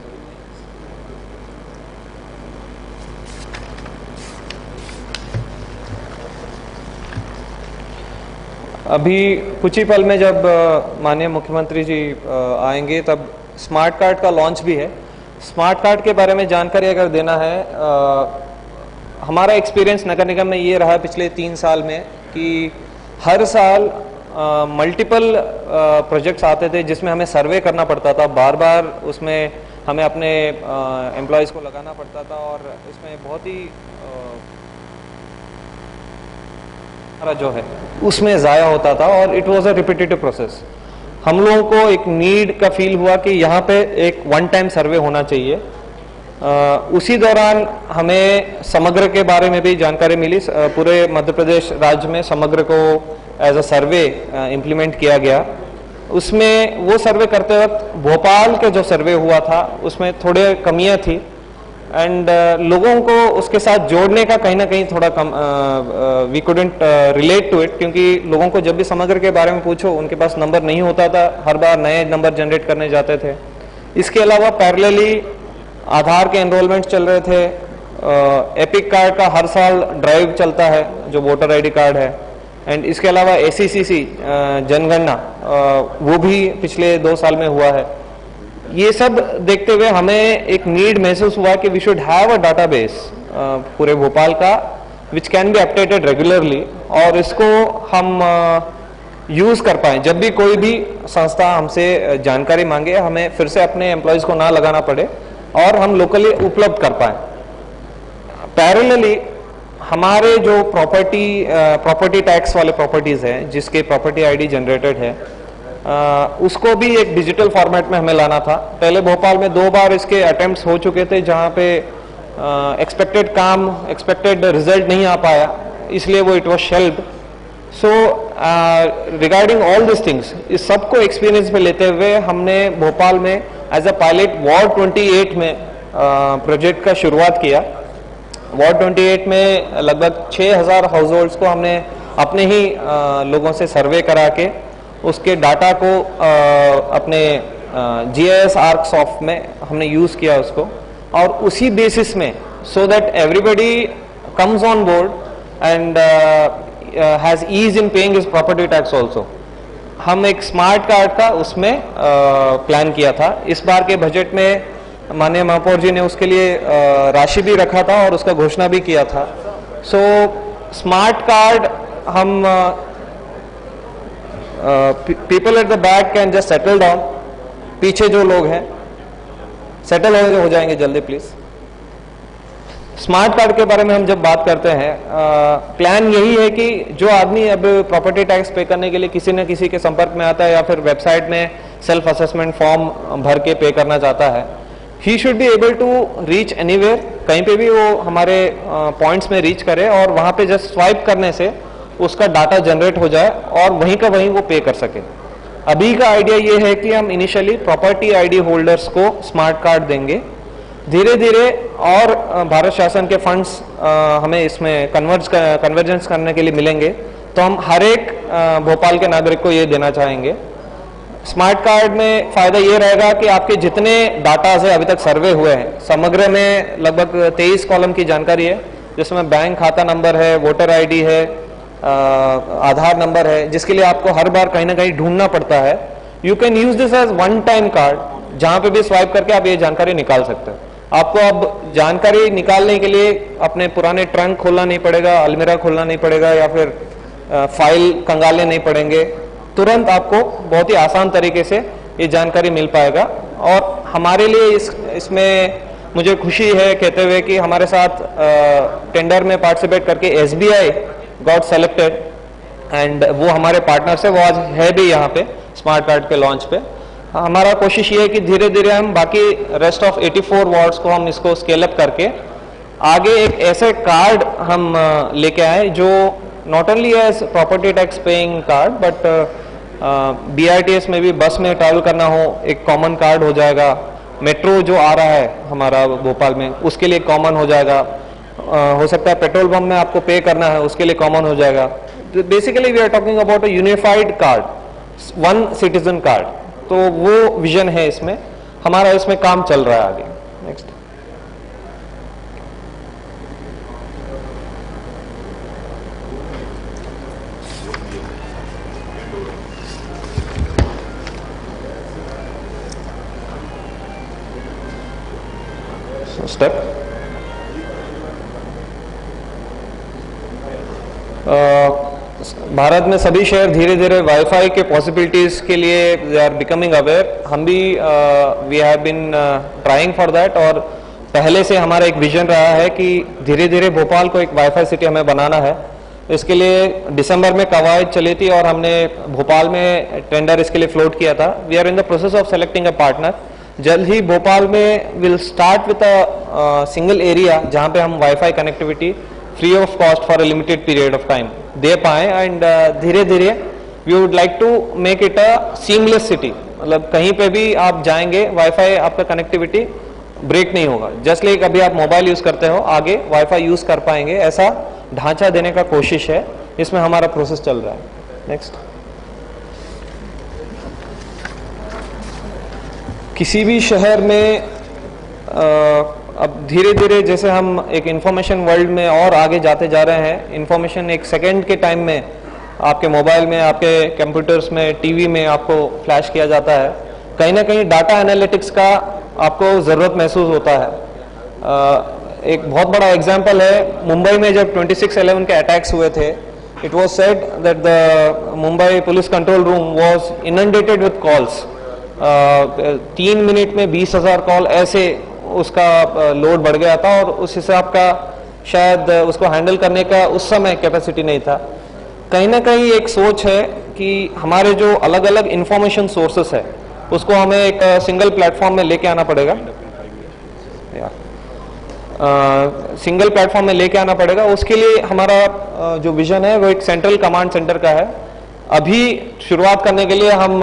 अभी कुछ ही पल में जब माननीय मुख्यमंत्री जी आएंगे तब स्मार्ट कार्ड का लॉन्च भी है। स्मार्ट कार्ड के बारे में जानकारी अगर देना है, हमारा एक्सपीरियंस नगर निगम में ये रहा पिछले 3 साल में कि हर साल मल्टीपल प्रोजेक्ट्स आते थे जिसमें हमें सर्वे करना पड़ता था, बार बार उसमें हमें अपने एम्प्लॉयज़ को लगाना पड़ता था और इसमें बहुत ही जो है उसमें ज़ाया होता था और it was a repetitive process. हम लोगों को एक नीड का फील हुआ कि यहाँ पे एक 1 टाइम सर्वे होना चाहिए। उसी दौरान हमें समग्र के बारे में भी जानकारी मिली। पूरे मध्य प्रदेश राज्य में समग्र को एज अ सर्वे इम्प्लीमेंट किया गया। उसमें वो सर्वे करते वक्त भोपाल के जो सर्वे हुआ था उसमें थोड़े कमियां थी एंड लोगों को उसके साथ जोड़ने का कहीं ना कहीं थोड़ा कम we couldn't relate to it, क्योंकि लोगों को जब भी समग्र के बारे में पूछो उनके पास नंबर नहीं होता था, हर बार नए नंबर जनरेट करने जाते थे। इसके अलावा पैरेलली आधार के एनरोलमेंट चल रहे थे, एपिक कार्ड का हर साल ड्राइव चलता है जो वोटर आईडी कार्ड है, एंड इसके अलावा ACCC जनगणना वो भी पिछले 2 साल में हुआ है। ये सब देखते हुए हमें एक नीड महसूस हुआ कि we should have a database पूरे भोपाल का which can be updated regularly, और इसको हम यूज़ कर पाएँ। जब भी कोई भी संस्था हमसे जानकारी मांगे, हमें फिर से अपने एम्प्लॉयज़ को ना लगाना पड़े और हम लोकली उपलब्ध कर पाएँ। पैरेलली हमारे जो प्रॉपर्टी टैक्स वाले प्रॉपर्टीज़ हैं, जिसके प्रॉपर्टी आईडी जनरेटेड है, उसको भी एक डिजिटल फॉर्मेट में हमें लाना था। पहले भोपाल में 2 बार इसके अटेम्प्ट्स हो चुके थे, जहाँ पे एक्सपेक्टेड रिजल्ट नहीं आ पाया, इसलिए वो it was shelved. So regarding all this things, इस सबको एक्सपीरियंस में लेते हुए हमने भोपाल में एज अ पायलट वार्ड 28 में प्रोजेक्ट का शुरुआत किया। वार्ड 28 में लगभग 6000 हाउस होल्ड्स को हमने अपने ही लोगों से सर्वे करा के उसके डाटा को अपने GIS ArcSoft में हमने यूज़ किया उसको, और उसी बेसिस में so that everybody comes on board and has ease in paying his property tax also. हम एक स्मार्ट कार्ड का उसमें प्लान किया था। इस बार के बजट में माननीय महापौर जी ने उसके लिए राशि भी रखा था और उसका घोषणा भी किया था। सो स्मार्ट कार्ड हम people at the back can just settle down. पीछे जो लोग हैं सेटल हो जाएंगे जल्दी प्लीज। स्मार्ट कार्ड के बारे में हम जब बात करते हैं, प्लान यही है कि जो आदमी अब प्रॉपर्टी टैक्स पे करने के लिए किसी न किसी के संपर्क में आता है या फिर वेबसाइट में सेल्फ असेसमेंट फॉर्म भर के पे करना चाहता है, he should be able to reach anywhere, कहीं पे भी वो हमारे पॉइंट्स में रीच करे और वहाँ पे जस्ट स्वाइप करने से उसका डाटा जनरेट हो जाए और वहीं का वहीं वो पे कर सके। अभी का आइडिया ये है कि हम इनिशियली प्रॉपर्टी आईडी होल्डर्स को स्मार्ट कार्ड देंगे, धीरे धीरे और भारत शासन के फंड्स हमें इसमें कन्वर्जेंस करने के लिए मिलेंगे, तो हम हर एक भोपाल के नागरिक को ये देना चाहेंगे। स्मार्ट कार्ड में फ़ायदा ये रहेगा कि आपके जितने डाटा से अभी तक सर्वे हुए हैं, समग्र में लगभग 23 कॉलम की जानकारी है, जिसमें बैंक खाता नंबर है, वोटर आईडी है, आधार नंबर है, जिसके लिए आपको हर बार कहीं ना कहीं ढूंढना पड़ता है। You can use this as one time card, जहां पे भी स्वाइप करके आप ये जानकारी निकाल सकते हो। आपको अब जानकारी निकालने के लिए अपने पुराने ट्रंक खोलना नहीं पड़ेगा, अलमीरा खोलना नहीं पड़ेगा, या फिर फाइल कंगालने नहीं पड़ेंगे। तुरंत आपको बहुत ही आसान तरीके से ये जानकारी मिल पाएगा। और हमारे लिए इसमें मुझे खुशी है कहते हुए कि हमारे साथ टेंडर में पार्टिसिपेट करके SBI गॉट सेलेक्टेड एंड वो हमारे पार्टनर से, वो आज है भी यहाँ पे स्मार्ट कार्ड के लॉन्च पे। हमारा कोशिश ये है कि धीरे धीरे हम बाकी रेस्ट ऑफ 84 वार्ड्स को हम इसको स्केल अप करके आगे एक ऐसे कार्ड हम लेके आए जो not only as property tax paying card but BRTS में भी बस में ट्रैवल करना हो एक कॉमन कार्ड हो जाएगा। मेट्रो जो आ रहा है हमारा भोपाल में उसके लिए कॉमन हो जाएगा। हो सकता है पेट्रोल पंप में आपको पे करना है उसके लिए कॉमन हो जाएगा। Basically we are talking about a unified card, one citizen card. तो वो विजन है इसमें, हमारा इसमें काम चल रहा है आगे। नेक्स्ट। स्टेप भारत में सभी शहर धीरे धीरे वाईफाई के पॉसिबिलिटीज के लिए दे आर बिकमिंग अवेयर। हम भी we have been trying for that, और पहले से हमारा एक विजन रहा है कि धीरे धीरे भोपाल को एक वाईफाई सिटी हमें बनाना है। इसके लिए दिसंबर में कवायद चली थी और हमने भोपाल में टेंडर इसके लिए फ्लोट किया था। We are in the process of selecting a partner. जल्द ही भोपाल में will start with a single area जहाँ पे हम wifi connectivity free of cost for a limited period of time दे पाए, एंड धीरे धीरे we would like to make it a seamless city. मतलब कहीं पे भी आप जाएंगे वाईफाई आपका कनेक्टिविटी ब्रेक नहीं होगा। जस्ट लाइक अभी आप मोबाइल यूज करते हो आगे वाईफाई यूज कर पाएंगे, ऐसा ढांचा देने का कोशिश है। इसमें हमारा प्रोसेस चल रहा है। नेक्स्ट। किसी भी शहर में अब धीरे धीरे जैसे हम एक इंफॉर्मेशन वर्ल्ड में और आगे जाते जा रहे हैं, इंफॉर्मेशन एक सेकंड के टाइम में आपके मोबाइल में, आपके कंप्यूटर्स में, टीवी में आपको फ्लैश किया जाता है। कहीं ना कहीं डाटा एनालिटिक्स का आपको ज़रूरत महसूस होता है। एक बहुत बड़ा एग्जाम्पल है, मुंबई में जब 26/11 के अटैक्स हुए थे, it was said that the Mumbai police control room was inundated with calls. 3 minute में 20,000 कॉल, ऐसे उसका लोड बढ़ गया था और उस हिसाब का शायद उसको हैंडल करने का उस समय कैपेसिटी नहीं था। कहीं ना कहीं एक सोच है कि हमारे जो अलग अलग इंफॉर्मेशन सोर्सेस है उसको हमें एक सिंगल प्लेटफॉर्म में लेके आना पड़ेगा, सिंगल प्लेटफॉर्म में लेके आना पड़ेगा। उसके लिए हमारा जो विजन है वो एक सेंट्रल कमांड सेंटर का है। अभी शुरुआत करने के लिए हम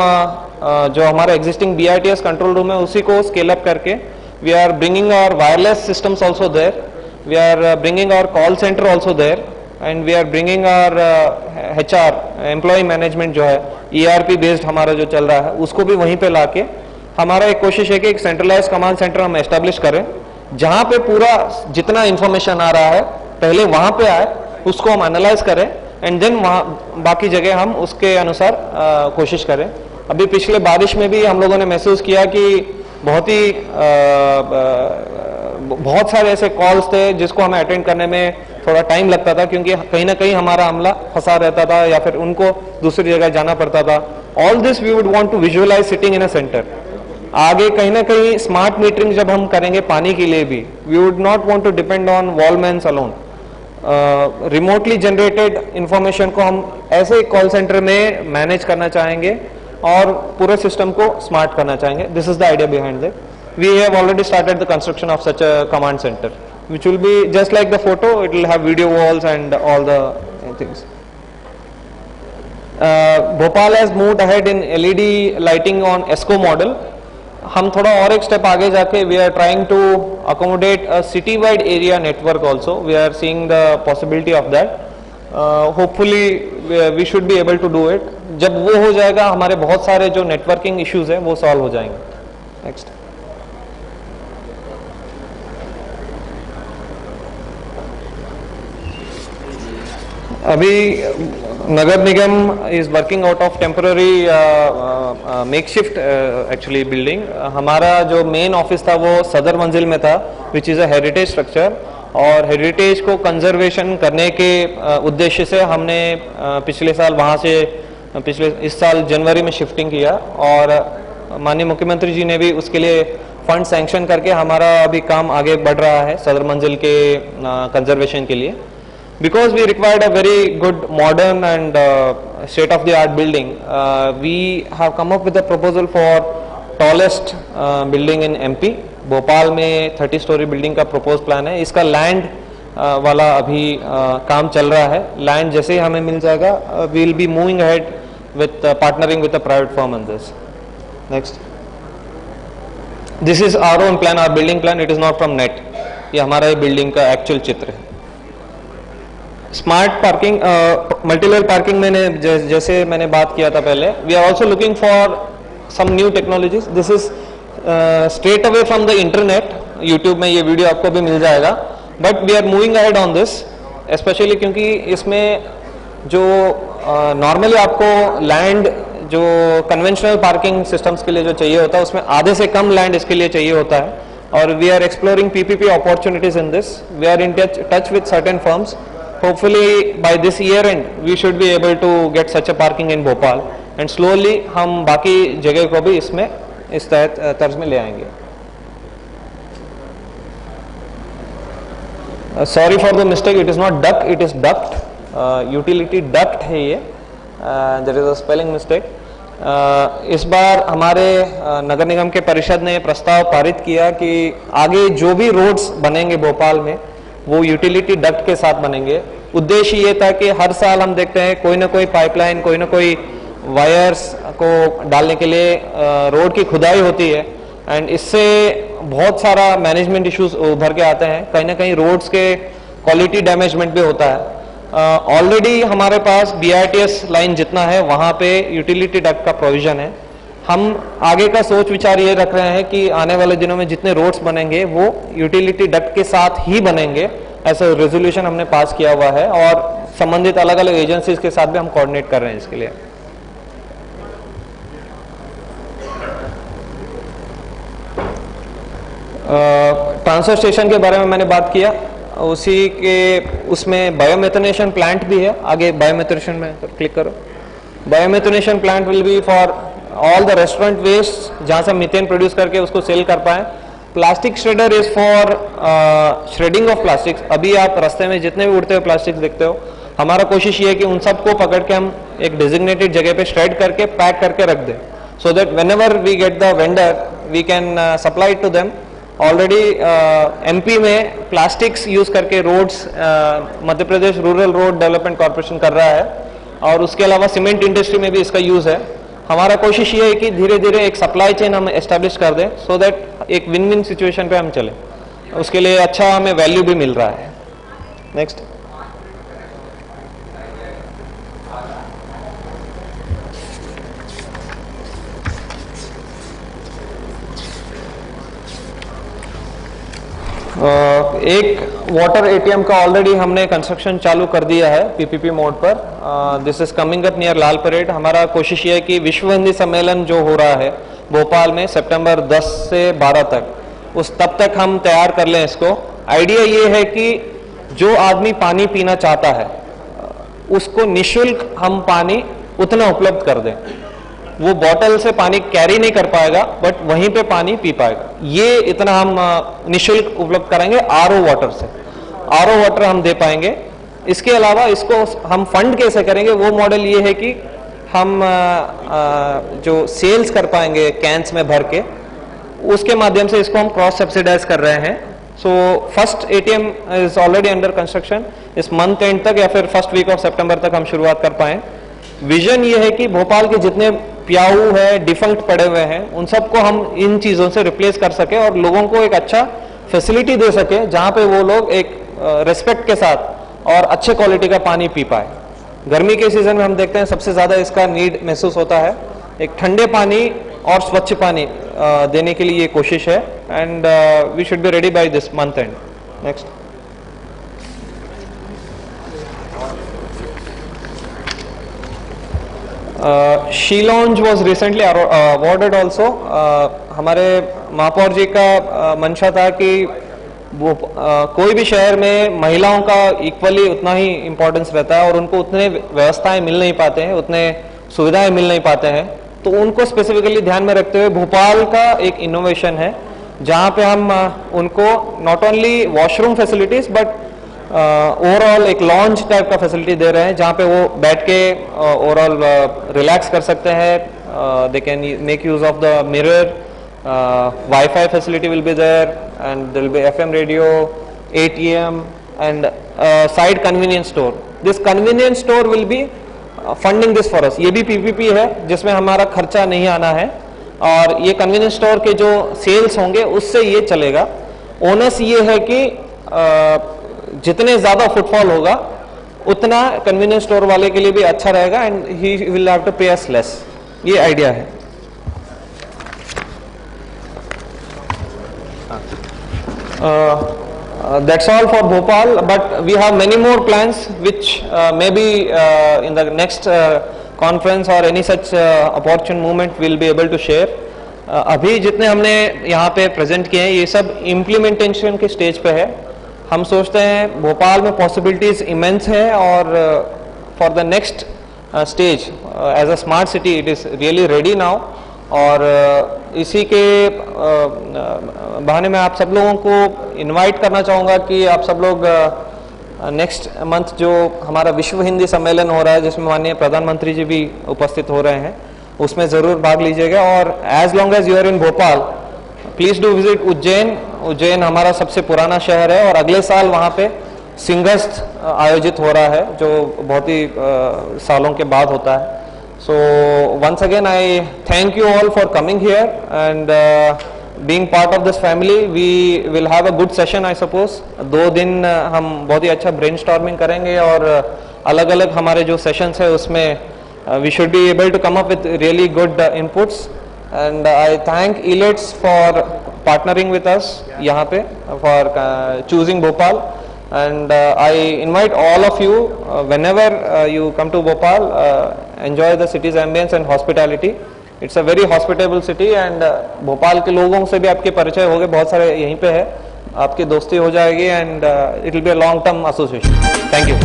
जो हमारा एग्जिस्टिंग BITS कंट्रोल रूम है उसी को स्केल अप करके we are bringing our wireless systems also there, we are bringing our call centre also there, and we are bringing our HR employ management जो है ERP बेस्ड हमारा जो चल रहा है उसको भी वहीं पे लाके हमारा एक कोशिश है कि एक सेंट्रलाइज कमांड सेंटर हम एस्टेब्लिश करें, जहां पे पूरा जितना इंफॉर्मेशन आ रहा है पहले वहां पे आए, उसको हम एनालाइज करें एंड देन वहां बाकी जगह हम उसके अनुसार कोशिश करें। अभी पिछले बारिश में भी हम लोगों ने महसूस किया कि बहुत सारे ऐसे कॉल्स थे जिसको हमें अटेंड करने में थोड़ा टाइम लगता था, क्योंकि कहीं ना कहीं हमारा अमला फंसा रहता था या फिर उनको दूसरी जगह जाना पड़ता था। All this we would want to visualise sitting in a centre. आगे कहीं ना कहीं स्मार्ट मीटरिंग जब हम करेंगे पानी के लिए भी, we would not want to depend on valvemen alone. Remotely generated information को हम ऐसे कॉल सेंटर में मैनेज करना चाहेंगे और पूरे सिस्टम को स्मार्ट करना चाहेंगे। This is the idea behind that. We have already started the construction of such a command center, which will be just like the photo. It will have video walls and all the things. Bhopal has moved ahead in LED lighting on ESCO model. हम थोड़ा और एक step आगे जाके we are trying to accommodate a city-wide area network also. We are seeing the possibility of that. Hopefully we should be able to do it. जब वो हो जाएगा हमारे बहुत सारे जो नेटवर्किंग इश्यूज हैं वो सॉल्व हो जाएंगे। नेक्स्ट। अभी नगर निगम is working out of temporary makeshift actually building. हमारा जो मेन ऑफिस था वो सदर मंजिल में था, which is a heritage structure, और हेरिटेज को कंजर्वेशन करने के उद्देश्य से हमने पिछले साल वहाँ से इस साल जनवरी में शिफ्टिंग किया, और माननीय मुख्यमंत्री जी ने भी उसके लिए फंड सैंक्शन करके हमारा अभी काम आगे बढ़ रहा है सदर मंजिल के कंजर्वेशन के लिए। Because we required a very good modern and state-of-the-art building, we have come up with a proposal for tallest building in MP. Bhopal में 30-story building का proposed plan है। इसका land वाला अभी काम चल रहा है। Land जैसे ही हमें मिल जाएगा, we will be moving ahead with partnering with a private firm on this. Next. This is our own plan, our building plan. It is not from net. ये हमारा ये building का actual चित्र है। Smart parking, multi level parking में जैसे मैंने बात किया था पहले, we are also looking for some new technologies. This is straight away from the internet. YouTube में ये वीडियो आपको भी मिल जाएगा, but we are moving ahead on this, specially क्योंकि इसमें जो नॉर्मली आपको लैंड जो कन्वेंशनल पार्किंग सिस्टम्स के लिए जो चाहिए होता है उसमें आधे से कम लैंड इसके लिए चाहिए होता है, और we are exploring PPP opportunities in this. We are in touch with certain firms. Hopefully by this year end we should be able to get such a parking in Bhopal, and slowly हम बाकी जगह को भी इसमें इस तर्ज में ले आएंगे। Sorry for the mistake, it is not duct, it is duct. Utility duct है ये। There is a spelling mistake. इस बार हमारे नगर निगम के परिषद ने प्रस्ताव पारित किया कि आगे जो भी रोड्स बनेंगे भोपाल में वो यूटिलिटी डक्ट के साथ बनेंगे। उद्देश्य ये था कि हर साल हम देखते हैं कोई ना कोई पाइपलाइन, कोई ना कोई वायर्स को डालने के लिए रोड की खुदाई होती है, एंड इससे बहुत सारा मैनेजमेंट इश्यूज उभर के आते हैं। कहीं ना कहीं रोड्स के क्वालिटी डैमेजमेंट भी होता है। ऑलरेडी हमारे पास BITS लाइन जितना है वहाँ पे यूटिलिटी डक्ट का प्रोविजन है। हम आगे का सोच विचार ये रख रहे हैं कि आने वाले दिनों में जितने रोड्स बनेंगे वो यूटिलिटी डक्ट के साथ ही बनेंगे। ऐसा रेजोल्यूशन हमने पास किया हुआ है, और संबंधित अलग अलग एजेंसीज के साथ भी हम कोऑर्डिनेट कर रहे हैं इसके लिए। ट्रांसफर स्टेशन के बारे में मैंने बात किया, उसी के उसमें बायोमेथनेशन प्लांट भी है। आगे बायोमेथनेशन में क्लिक करो। Biomethanation plant will be for all the restaurant waste, जहाँ से मीथेन प्रोड्यूस करके उसको सेल कर पाए। Plastic shredder is for shredding of plastics. अभी आप रास्ते में जितने भी उड़ते हुए प्लास्टिक देखते हो, हमारा कोशिश ये है कि उन सबको पकड़ के हम एक डिजिग्नेटेड जगह पे श्रेड करके पैक करके रख दें, so that whenever we get the vendor we can supply to them. Already MP में प्लास्टिक्स यूज करके roads Madhya Pradesh rural road development corporation कर रहा है, और उसके अलावा सीमेंट इंडस्ट्री में भी इसका यूज है। हमारा कोशिश ये है कि धीरे धीरे एक सप्लाई चेन हम एस्टेब्लिश कर दें, सो दैट एक विन विन सिचुएशन पे हम चले। उसके लिए अच्छा हमें वैल्यू भी मिल रहा है। नेक्स्ट। एक वाटर एटीएम का ऑलरेडी हमने कंस्ट्रक्शन चालू कर दिया है पीपीपी मोड पर। This is coming up near Lal parade. हमारा कोशिश ये है कि विश्व हिंदी सम्मेलन जो हो रहा है भोपाल में सितंबर 10 से 12 तक, उस तब तक हम तैयार कर लें इसको। आइडिया ये है कि जो आदमी पानी पीना चाहता है उसको निःशुल्क हम पानी उतना उपलब्ध कर दें। वो बॉटल से पानी कैरी नहीं कर पाएगा, बट वहीं पे पानी पी पाएगा। ये इतना हम निःशुल्क उपलब्ध कराएंगे आरओ वाटर से। आरओ वाटर हम दे पाएंगे। इसके अलावा इसको हम फंड कैसे करेंगे, वो मॉडल ये है कि हम जो सेल्स कर पाएंगे कैंस में भर के, उसके माध्यम से इसको हम क्रॉस सब्सिडाइज कर रहे हैं। So first ATM is already under construction. इस मंथ एंड तक या फिर फर्स्ट वीक ऑफ सितंबर तक हम शुरुआत कर पाए। विजन ये है कि भोपाल के जितने प्याऊ है डिफंक्ट पड़े हुए हैं उन सबको हम इन चीजों से रिप्लेस कर सके और लोगों को एक अच्छा फैसिलिटी दे सके, जहां पे वो लोग एक रिस्पेक्ट के साथ और अच्छे क्वालिटी का पानी पी पाए। गर्मी के सीजन में हम देखते हैं सबसे ज्यादा इसका नीड महसूस होता है। एक ठंडे पानी और स्वच्छ पानी देने के लिए ये कोशिश है, and we should be ready by this month end. Next. She lounge was recently awarded also. हमारे महापौर जी का मंशा था कि वो कोई भी शहर में महिलाओं का इक्वली उतना ही इम्पोर्टेंस रहता है और उनको उतने व्यवस्थाएं मिल नहीं पाते हैं, उतने सुविधाएं मिल नहीं पाते हैं। तो उनको स्पेसिफिकली ध्यान में रखते हुए भोपाल का एक इनोवेशन है, जहां पे हम उनको not only washroom facilities but overall एक लॉन्च टाइप का फैसिलिटी दे रहे हैं, जहां पे वो बैठ के ओवरऑल रिलैक्स कर सकते हैं। They can make use of the mirror, wifi facility will be there, and there will be FM radio, ATM and side convenience store. This convenience store will be funding this for us. ये भी PPP है जिसमें हमारा खर्चा नहीं आना है, और ये कन्वीनियंस स्टोर के जो सेल्स होंगे उससे ये चलेगा। ओनस ये है कि जितने ज्यादा फुटफॉल होगा उतना कन्वीनियंस स्टोर वाले के लिए भी अच्छा रहेगा, and he will have to pay us less. ये आइडिया है। That's all for Bhopal, but we have many more plans which maybe in the next conference or any such opportune moment we'll be able to share. अभी जितने हमने यहाँ पे present किए हैं ये सब इम्प्लीमेंटेशन के स्टेज पे है। हम सोचते हैं भोपाल में पॉसिबिलिटीज इमेंस है, और for the next stage as a smart city it is really ready now. और इसी के बहाने में आप सब लोगों को इनवाइट करना चाहूँगा कि आप सब लोग नेक्स्ट मंथ जो हमारा विश्व हिंदी सम्मेलन हो रहा है, जिसमें माननीय प्रधानमंत्री जी भी उपस्थित हो रहे हैं, उसमें ज़रूर भाग लीजिएगा। और as long as you are in Bhopal, please do visit Ujjain. Ujjain हमारा सबसे पुराना शहर है, और अगले साल वहाँ पे सिंहस्थ आयोजित हो रहा है, जो बहुत ही सालों के बाद होता है। So once again I thank you all for coming here and being part of this family. We will have a good session I suppose. 2 दिन हम बहुत ही अच्छा brainstorming करेंगे, और अलग अलग हमारे जो sessions है उसमें we should be able to come up with really good inputs. And I thank ELITS for partnering with us यहाँ पे, for choosing Bhopal. And I invite all of you whenever you come to Bhopal, enjoy the city's ambience and hospitality. It's a very hospitable city, and Bhopal के लोगों से भी आपके परिचय हो गए, बहुत सारे यहीं पे है, आपकी दोस्ती हो जाएगी and it will be a long term association. Thank you.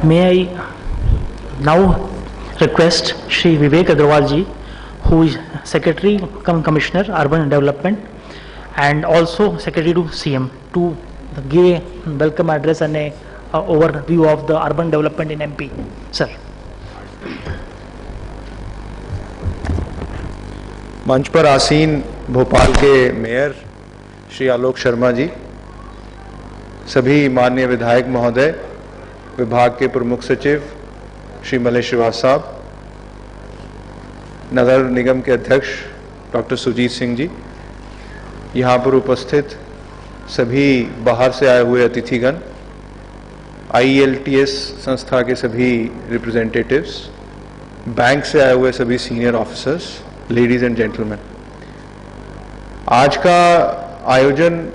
May I now request Shri Vivek Agrawal ji, who is Secretary cum Commissioner Urban Development and also Secretary to CM, to give a welcome address and a overview of the urban development in MP. Sir. मंच पर आसीन भोपाल के mayor Shri Alok Sharma ji, सभी माननीय विधायक महोदय, विभाग के प्रमुख सचिव श्री मलेश श्रीवास्तव साहब, नगर निगम के अध्यक्ष डॉक्टर सुजीत सिंह जी, यहाँ पर उपस्थित सभी बाहर से आए हुए अतिथिगण, IELTS संस्था के सभी रिप्रेजेंटेटिव्स, बैंक से आए हुए सभी senior officers, ladies and gentleman, आज का आयोजन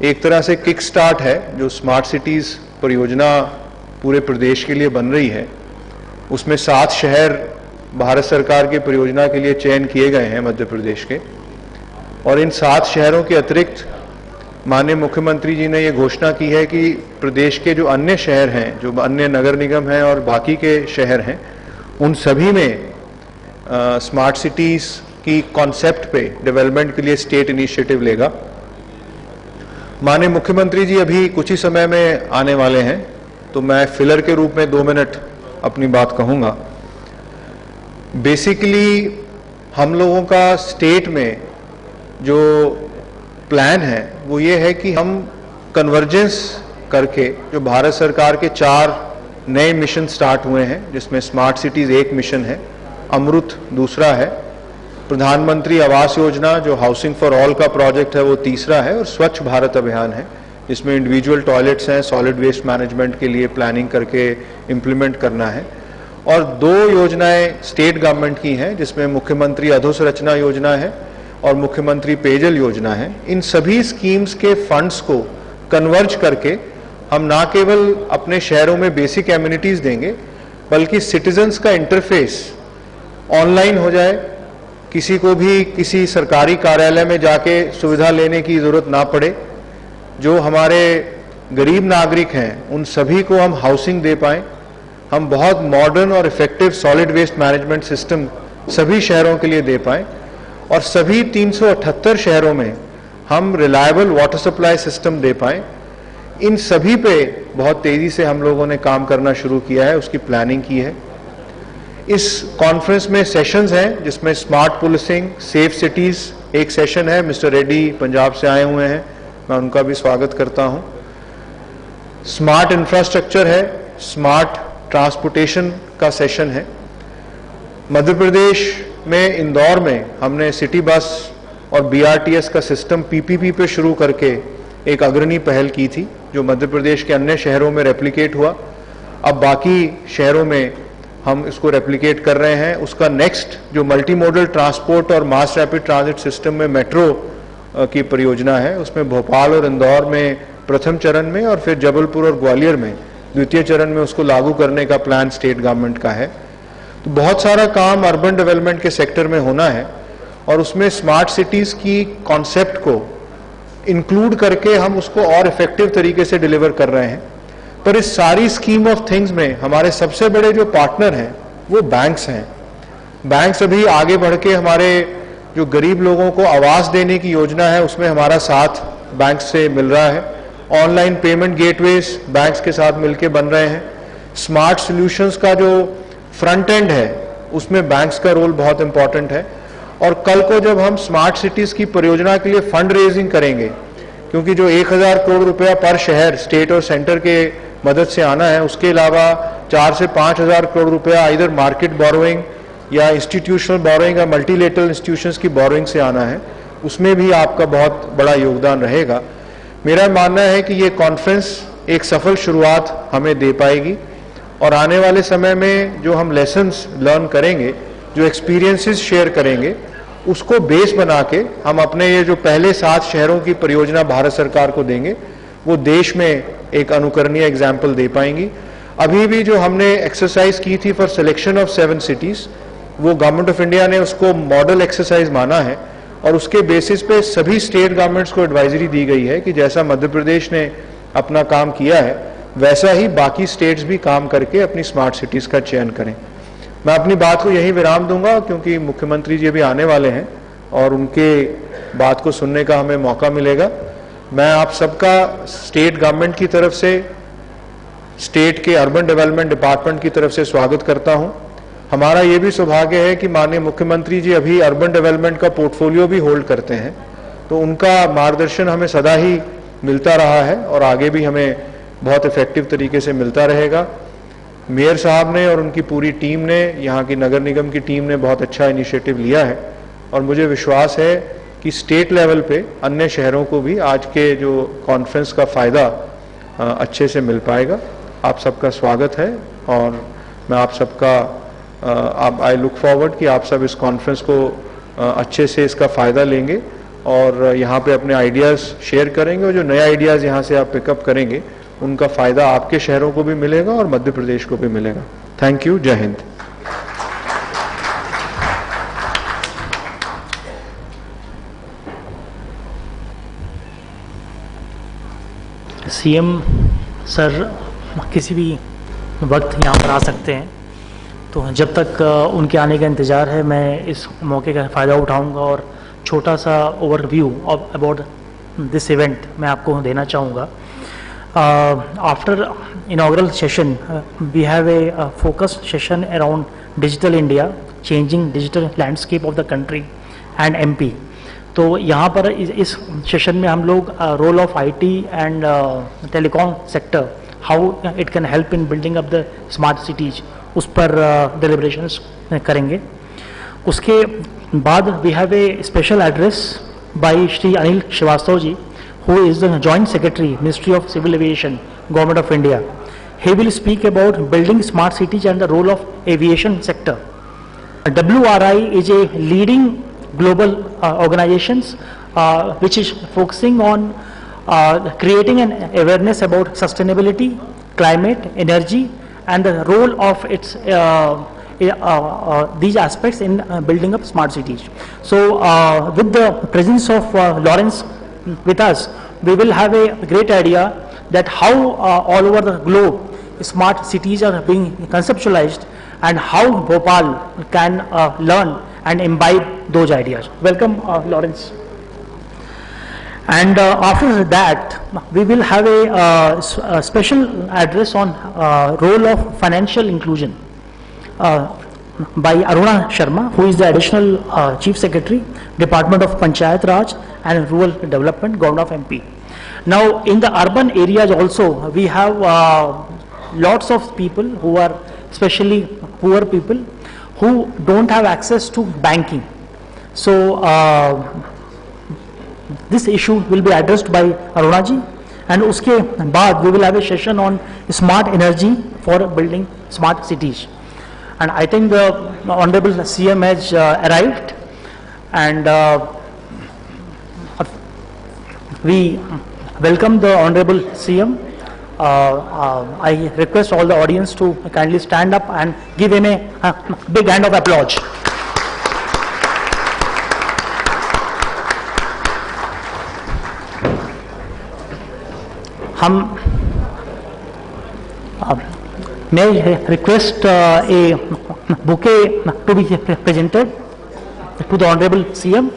एक तरह से किक स्टार्ट है जो स्मार्ट सिटीज परियोजना पूरे प्रदेश के लिए बन रही है। उसमें 7 शहर भारत सरकार की परियोजना के लिए चयन किए गए हैं मध्य प्रदेश के, और इन 7 शहरों के अतिरिक्त माननीय मुख्यमंत्री जी ने ये घोषणा की है कि प्रदेश के जो अन्य शहर हैं, जो अन्य नगर निगम हैं और बाकी के शहर हैं, उन सभी में स्मार्ट सिटीज की कॉन्सेप्ट पे डेवलपमेंट के लिए स्टेट इनिशिएटिव लेगा। माननीय मुख्यमंत्री जी अभी कुछ ही समय में आने वाले हैं, तो मैं फिलर के रूप में 2 मिनट अपनी बात कहूंगा। बेसिकली हम लोगों का स्टेट में जो प्लान है वो ये है कि हम कन्वर्जेंस करके जो भारत सरकार के 4 नए मिशन स्टार्ट हुए हैं, जिसमें स्मार्ट सिटीज एक मिशन है, अमृत दूसरा है, प्रधानमंत्री आवास योजना जो हाउसिंग फॉर ऑल का प्रोजेक्ट है वो तीसरा है, और स्वच्छ भारत अभियान है जिसमें इंडिविजुअल टॉयलेट्स हैं, सॉलिड वेस्ट मैनेजमेंट के लिए प्लानिंग करके इम्प्लीमेंट करना है, और 2 योजनाएं स्टेट गवर्नमेंट की हैं जिसमें मुख्यमंत्री अधोसंरचना योजना है और मुख्यमंत्री पेयजल योजना है। इन सभी स्कीम्स के फंड्स को कन्वर्ज करके हम ना केवल अपने शहरों में बेसिक एमिनिटीज देंगे, बल्कि सिटीजन्स का इंटरफेस ऑनलाइन हो जाए, किसी को भी किसी सरकारी कार्यालय में जाके सुविधा लेने की जरूरत ना पड़े, जो हमारे गरीब नागरिक हैं उन सभी को हम हाउसिंग दे पाएं, हम बहुत मॉडर्न और effective solid waste management system सभी शहरों के लिए दे पाएं, और सभी 378 शहरों में हम रिलायबल वाटर सप्लाई सिस्टम दे पाएं। इन सभी पे बहुत तेजी से हम लोगों ने काम करना शुरू किया है, उसकी प्लानिंग की है। इस कॉन्फ्रेंस में सेशंस हैं जिसमें स्मार्ट पुलिसिंग, सेफ सिटीज एक सेशन है, मिस्टर रेड्डी पंजाब से आए हुए हैं, मैं उनका भी स्वागत करता हूं। स्मार्ट इंफ्रास्ट्रक्चर है, स्मार्ट ट्रांसपोर्टेशन का सेशन है। मध्य प्रदेश में इंदौर में हमने सिटी बस और BRTS का सिस्टम PPP पे शुरू करके एक अग्रणी पहल की थी, जो मध्य प्रदेश के अन्य शहरों में रेप्लिकेट हुआ। अब बाकी शहरों में हम इसको रेप्लिकेट कर रहे हैं। उसका नेक्स्ट जो मल्टी मोडल ट्रांसपोर्ट और मास रैपिड ट्रांजिट सिस्टम में मेट्रो की परियोजना है, उसमें भोपाल और इंदौर में प्रथम चरण में और फिर जबलपुर और ग्वालियर में द्वितीय चरण में उसको लागू करने का प्लान स्टेट गवर्नमेंट का है। तो बहुत सारा काम अर्बन डेवलपमेंट के सेक्टर में होना है, और उसमें स्मार्ट सिटीज की कॉन्सेप्ट को इंक्लूड करके हम उसको और इफेक्टिव तरीके से डिलीवर कर रहे हैं। पर इस सारी स्कीम ऑफ थिंग्स में हमारे सबसे बड़े जो पार्टनर हैं वो बैंक्स हैं। बैंक्स अभी आगे बढ़ के हमारे जो गरीब लोगों को आवास देने की योजना है उसमें हमारा साथ बैंक्स से मिल रहा है। ऑनलाइन पेमेंट गेटवेज बैंक्स के साथ मिलकर बन रहे हैं। स्मार्ट सॉल्यूशंस का जो फ्रंट एंड है उसमें बैंक्स का रोल बहुत इंपॉर्टेंट है। और कल को जब हम स्मार्ट सिटीज की परियोजना के लिए फंड रेजिंग करेंगे, क्योंकि जो 1000 करोड़ रुपया पर शहर स्टेट और सेंटर के मदद से आना है, उसके अलावा 4 से 5000 करोड़ रुपया इधर मार्केट बोरोइंग या इंस्टीट्यूशनल बोरोइंग या मल्टीलेटरल इंस्टीट्यूशंस की बोरोइंग से आना है, उसमें भी आपका बहुत बड़ा योगदान रहेगा। मेरा मानना है कि ये कॉन्फ्रेंस एक सफल शुरुआत हमें दे पाएगी और आने वाले समय में जो हम लेसन्स लर्न करेंगे, जो एक्सपीरियंसेस शेयर करेंगे, उसको बेस बना के हम अपने ये जो पहले 7 शहरों की परियोजना भारत सरकार को देंगे, वो देश में एक अनुकरणीय एग्जाम्पल दे पाएंगी। अभी भी जो हमने एक्सरसाइज की थी फॉर सिलेक्शन ऑफ 7 सिटीज, वो गवर्नमेंट ऑफ इंडिया ने उसको मॉडल एक्सरसाइज माना है और उसके बेसिस पे सभी स्टेट गवर्नमेंट्स को एडवाइजरी दी गई है कि जैसा मध्य प्रदेश ने अपना काम किया है वैसा ही बाकी स्टेट्स भी काम करके अपनी स्मार्ट सिटीज का चयन करें। मैं अपनी बात को यहीं विराम दूंगा क्योंकि मुख्यमंत्री जी अभी आने वाले हैं और उनके बात को सुनने का हमें मौका मिलेगा। मैं आप सबका स्टेट गवर्नमेंट की तरफ से, स्टेट के अर्बन डेवलपमेंट डिपार्टमेंट की तरफ से स्वागत करता हूं। हमारा ये भी सौभाग्य है कि माननीय मुख्यमंत्री जी अभी अर्बन डेवलपमेंट का पोर्टफोलियो भी होल्ड करते हैं, तो उनका मार्गदर्शन हमें सदा ही मिलता रहा है और आगे भी हमें बहुत इफेक्टिव तरीके से मिलता रहेगा। मेयर साहब ने और उनकी पूरी टीम ने, यहाँ की नगर निगम की टीम ने बहुत अच्छा इनिशिएटिव लिया है और मुझे विश्वास है कि स्टेट लेवल पे अन्य शहरों को भी आज के जो कॉन्फ्रेंस का फ़ायदा अच्छे से मिल पाएगा। आप सबका स्वागत है और मैं आप सबका आई लुक फॉरवर्ड कि आप सब इस कॉन्फ्रेंस को अच्छे से इसका फ़ायदा लेंगे और यहाँ पे अपने आइडियाज़ शेयर करेंगे और जो नए आइडियाज़ यहाँ से आप पिकअप करेंगे उनका फ़ायदा आपके शहरों को भी मिलेगा और मध्य प्रदेश को भी मिलेगा। Thank you. जय हिंद। सीएम सर किसी भी वक्त यहाँ पर आ सकते हैं, तो जब तक उनके आने का इंतज़ार है मैं इस मौके का फ़ायदा उठाऊंगा और छोटा सा overview of about this event मैं आपको देना चाहूँगा। After inaugural session we have a focused session around digital India, changing digital landscape of the country and MP। तो यहाँ पर इस सेशन में हम लोग role of IT and telecom sector, how it can help in building up the smart cities, उस पर deliberations करेंगे। उसके बाद we have a special address by Shri Anil Srivastava ji, who is the Joint Secretary, Ministry of Civil Aviation, Government of India. He will speak about building smart cities and the role of aviation sector. WRI is a leading global organization which is focusing on creating an awareness about sustainability, climate, energy, and the role of its these aspects in building up smart cities. So with the presence of Lawrence with us, we will have a great idea that how all over the globe smart cities are being conceptualized and how Bhopal can learn and imbibe those ideas. Welcome, Lawrence. And after that, we will have a special address on role of financial inclusion by Aruna Sharma, who is the additional Chief Secretary, Department of Panchayat Raj and Rural Development, Government of MP. Now, in the urban areas also, we have lots of people who are, especially poor people, who don't have access to banking. So, this issue will be addressed by Aruna ji, and uske baad we will have a session on smart energy for building smart cities. And I think the Honorable CM has arrived, and we welcome the Honorable CM. I request all the audience to kindly stand up and give him a big hand of applause. May I request a bouquet to be presented to the Honorable CM,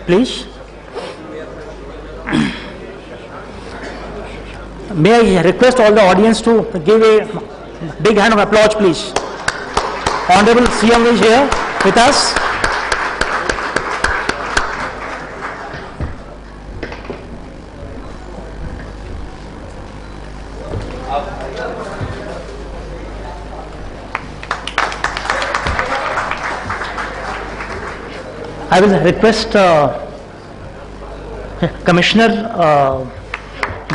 please. May I request all the audience to give a big hand of applause, please. Honorable CM is here with us. I will request Commissioner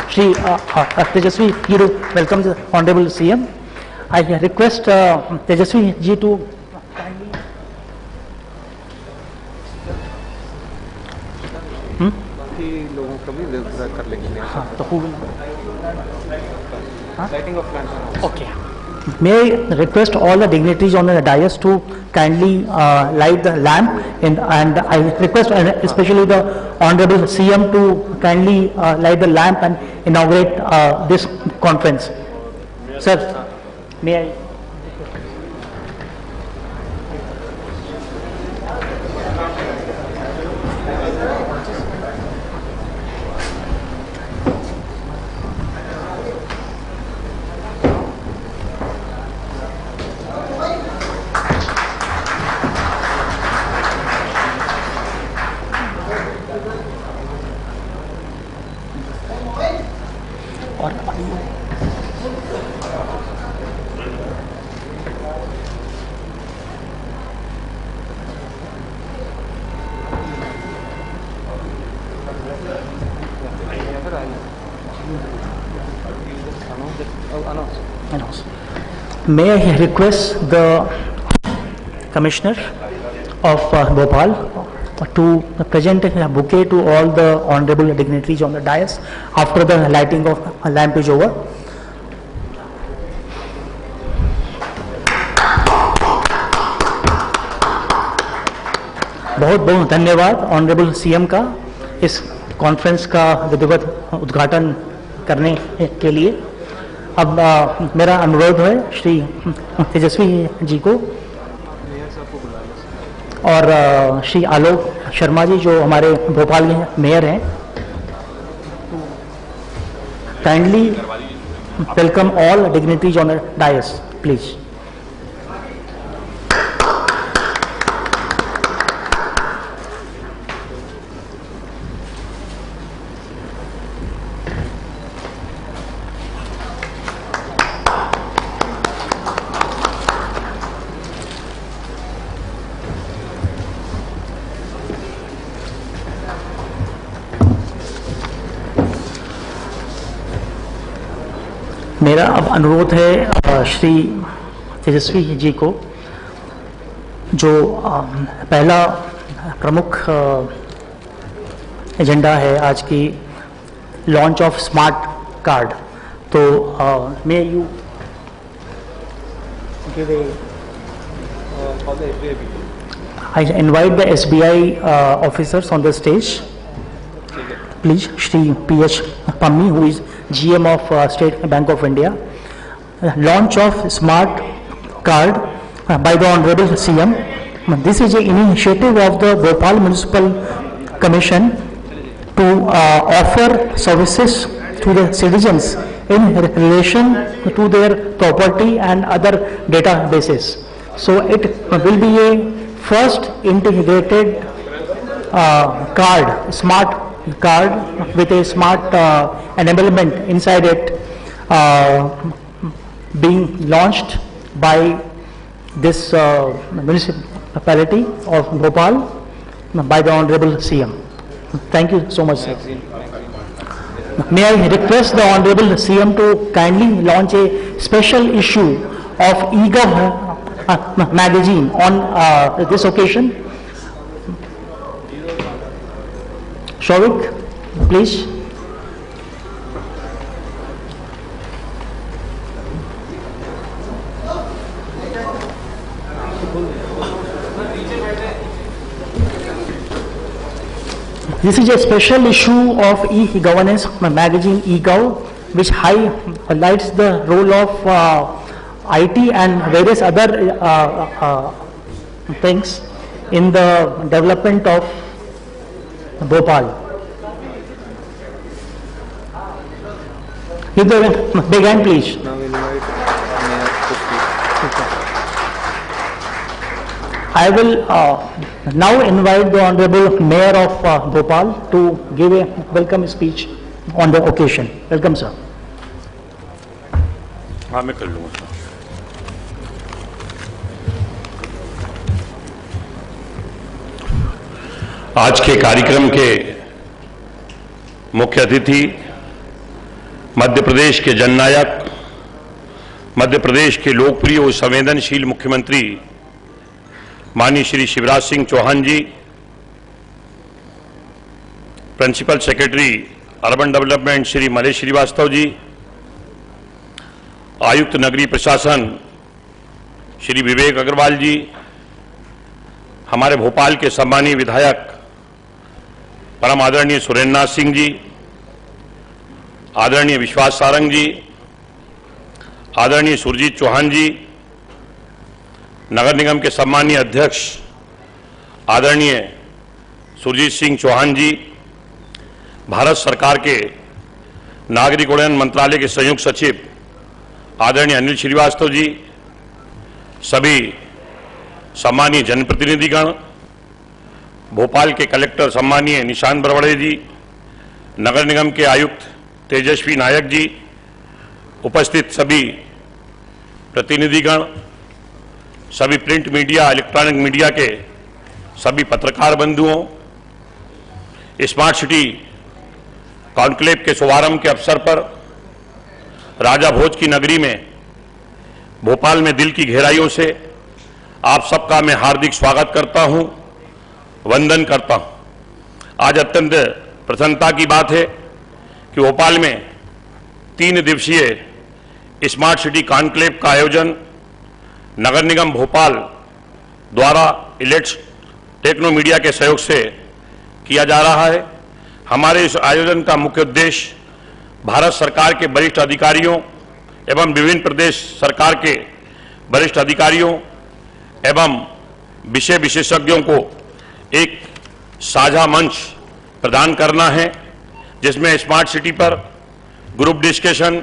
Shri Tejasvi ji to welcome the Honorable CM. I request Tejasvi ji to kindly. बाकी लोगों का भी कर लेंगे। हाँ, तो who will? Lighting of plant. Okay. May I request all the dignitaries on the dais to kindly light the lamp, and I request especially the Honorable CM to kindly light the lamp and inaugurate this conference. Sir, may I? May I request the Commissioner of Bhopal to present a bouquet to all the honorable dignitaries on the dais after the lighting of a lamp is over. बहुत बहुत धन्यवाद honourable CM का इस conference का विधिवत उद्घाटन करने के लिए। अब मेरा अनुरोध है श्री तेजस्वी जी को और श्री आलोक शर्मा जी जो हमारे भोपाल के मेयर हैं, kindly welcome all dignities on the dais please. मेरा अब अनुरोध है श्री तेजस्वी जी को, जो पहला प्रमुख एजेंडा है आज की लॉन्च ऑफ स्मार्ट कार्ड, तो may you give a I invite the SBI officers on the stage please. Shri P.H. Pammi, who is GM of State Bank of India. Launch of smart card by the Honorable CM. This is an initiative of the Bhopal Municipal Commission to offer services to the citizens in relation to their property and other databases. So it will be a first integrated card, smart card with a smart enablement inside it, being launched by this municipality of Bhopal by the Honorable CM. Thank you so much, sir. May I request the Honorable CM to kindly launch a special issue of eGov magazine on this occasion. Shovik, please. This is a special issue of e-governance magazine eGov, which highlights the role of IT and various other things in the development of Bhopal. Give the big hand, please. Now invite Mayor to speak. I will now invite the Honorable Mayor of Bhopal to give a welcome speech on the occasion. Welcome, sir. हाँ मैं कर लूँगा। आज के कार्यक्रम के मुख्य अतिथि मध्य प्रदेश के जननायक, मध्य प्रदेश के लोकप्रिय और संवेदनशील मुख्यमंत्री माननीय Shri Shivraj Singh Chouhan ji, principal secretary urban development Shri Malesh Shrivastava ji, आयुक्त नगरीय प्रशासन श्री विवेक अग्रवाल जी, हमारे भोपाल के सम्मानीय विधायक परम आदरणीय सुरेंद्र नाथ सिंह जी, आदरणीय विश्वास सारंग जी, आदरणीय सुरजीत चौहान जी, नगर निगम के सम्मानीय अध्यक्ष आदरणीय सुरजीत सिंह चौहान जी, भारत सरकार के नागरिक उड्डयन मंत्रालय के संयुक्त सचिव आदरणीय अनिल श्रीवास्तव जी, सभी सम्मानीय जनप्रतिनिधिगण, भोपाल के कलेक्टर सम्मानीय निशांत बरवड़े जी, नगर निगम के आयुक्त तेजस्वी नायक जी, उपस्थित सभी प्रतिनिधिगण, सभी प्रिंट मीडिया, इलेक्ट्रॉनिक मीडिया के सभी पत्रकार बंधुओं, स्मार्ट सिटी कॉन्क्लेव के शुभारंभ के अवसर पर राजा भोज की नगरी में भोपाल में दिल की गहराइयों से आप सबका मैं हार्दिक स्वागत करता हूं, वंदन करता हूं। आज अत्यंत प्रसन्नता की बात है कि भोपाल में 3 दिवसीय स्मार्ट सिटी कॉन्क्लेव का आयोजन नगर निगम भोपाल द्वारा इलेक्ट्स टेक्नो मीडिया के सहयोग से किया जा रहा है। हमारे इस आयोजन का मुख्य उद्देश्य भारत सरकार के वरिष्ठ अधिकारियों एवं विभिन्न प्रदेश सरकार के वरिष्ठ अधिकारियों एवं विषय विशेषज्ञों को एक साझा मंच प्रदान करना है, जिसमें स्मार्ट सिटी पर ग्रुप डिस्कशन,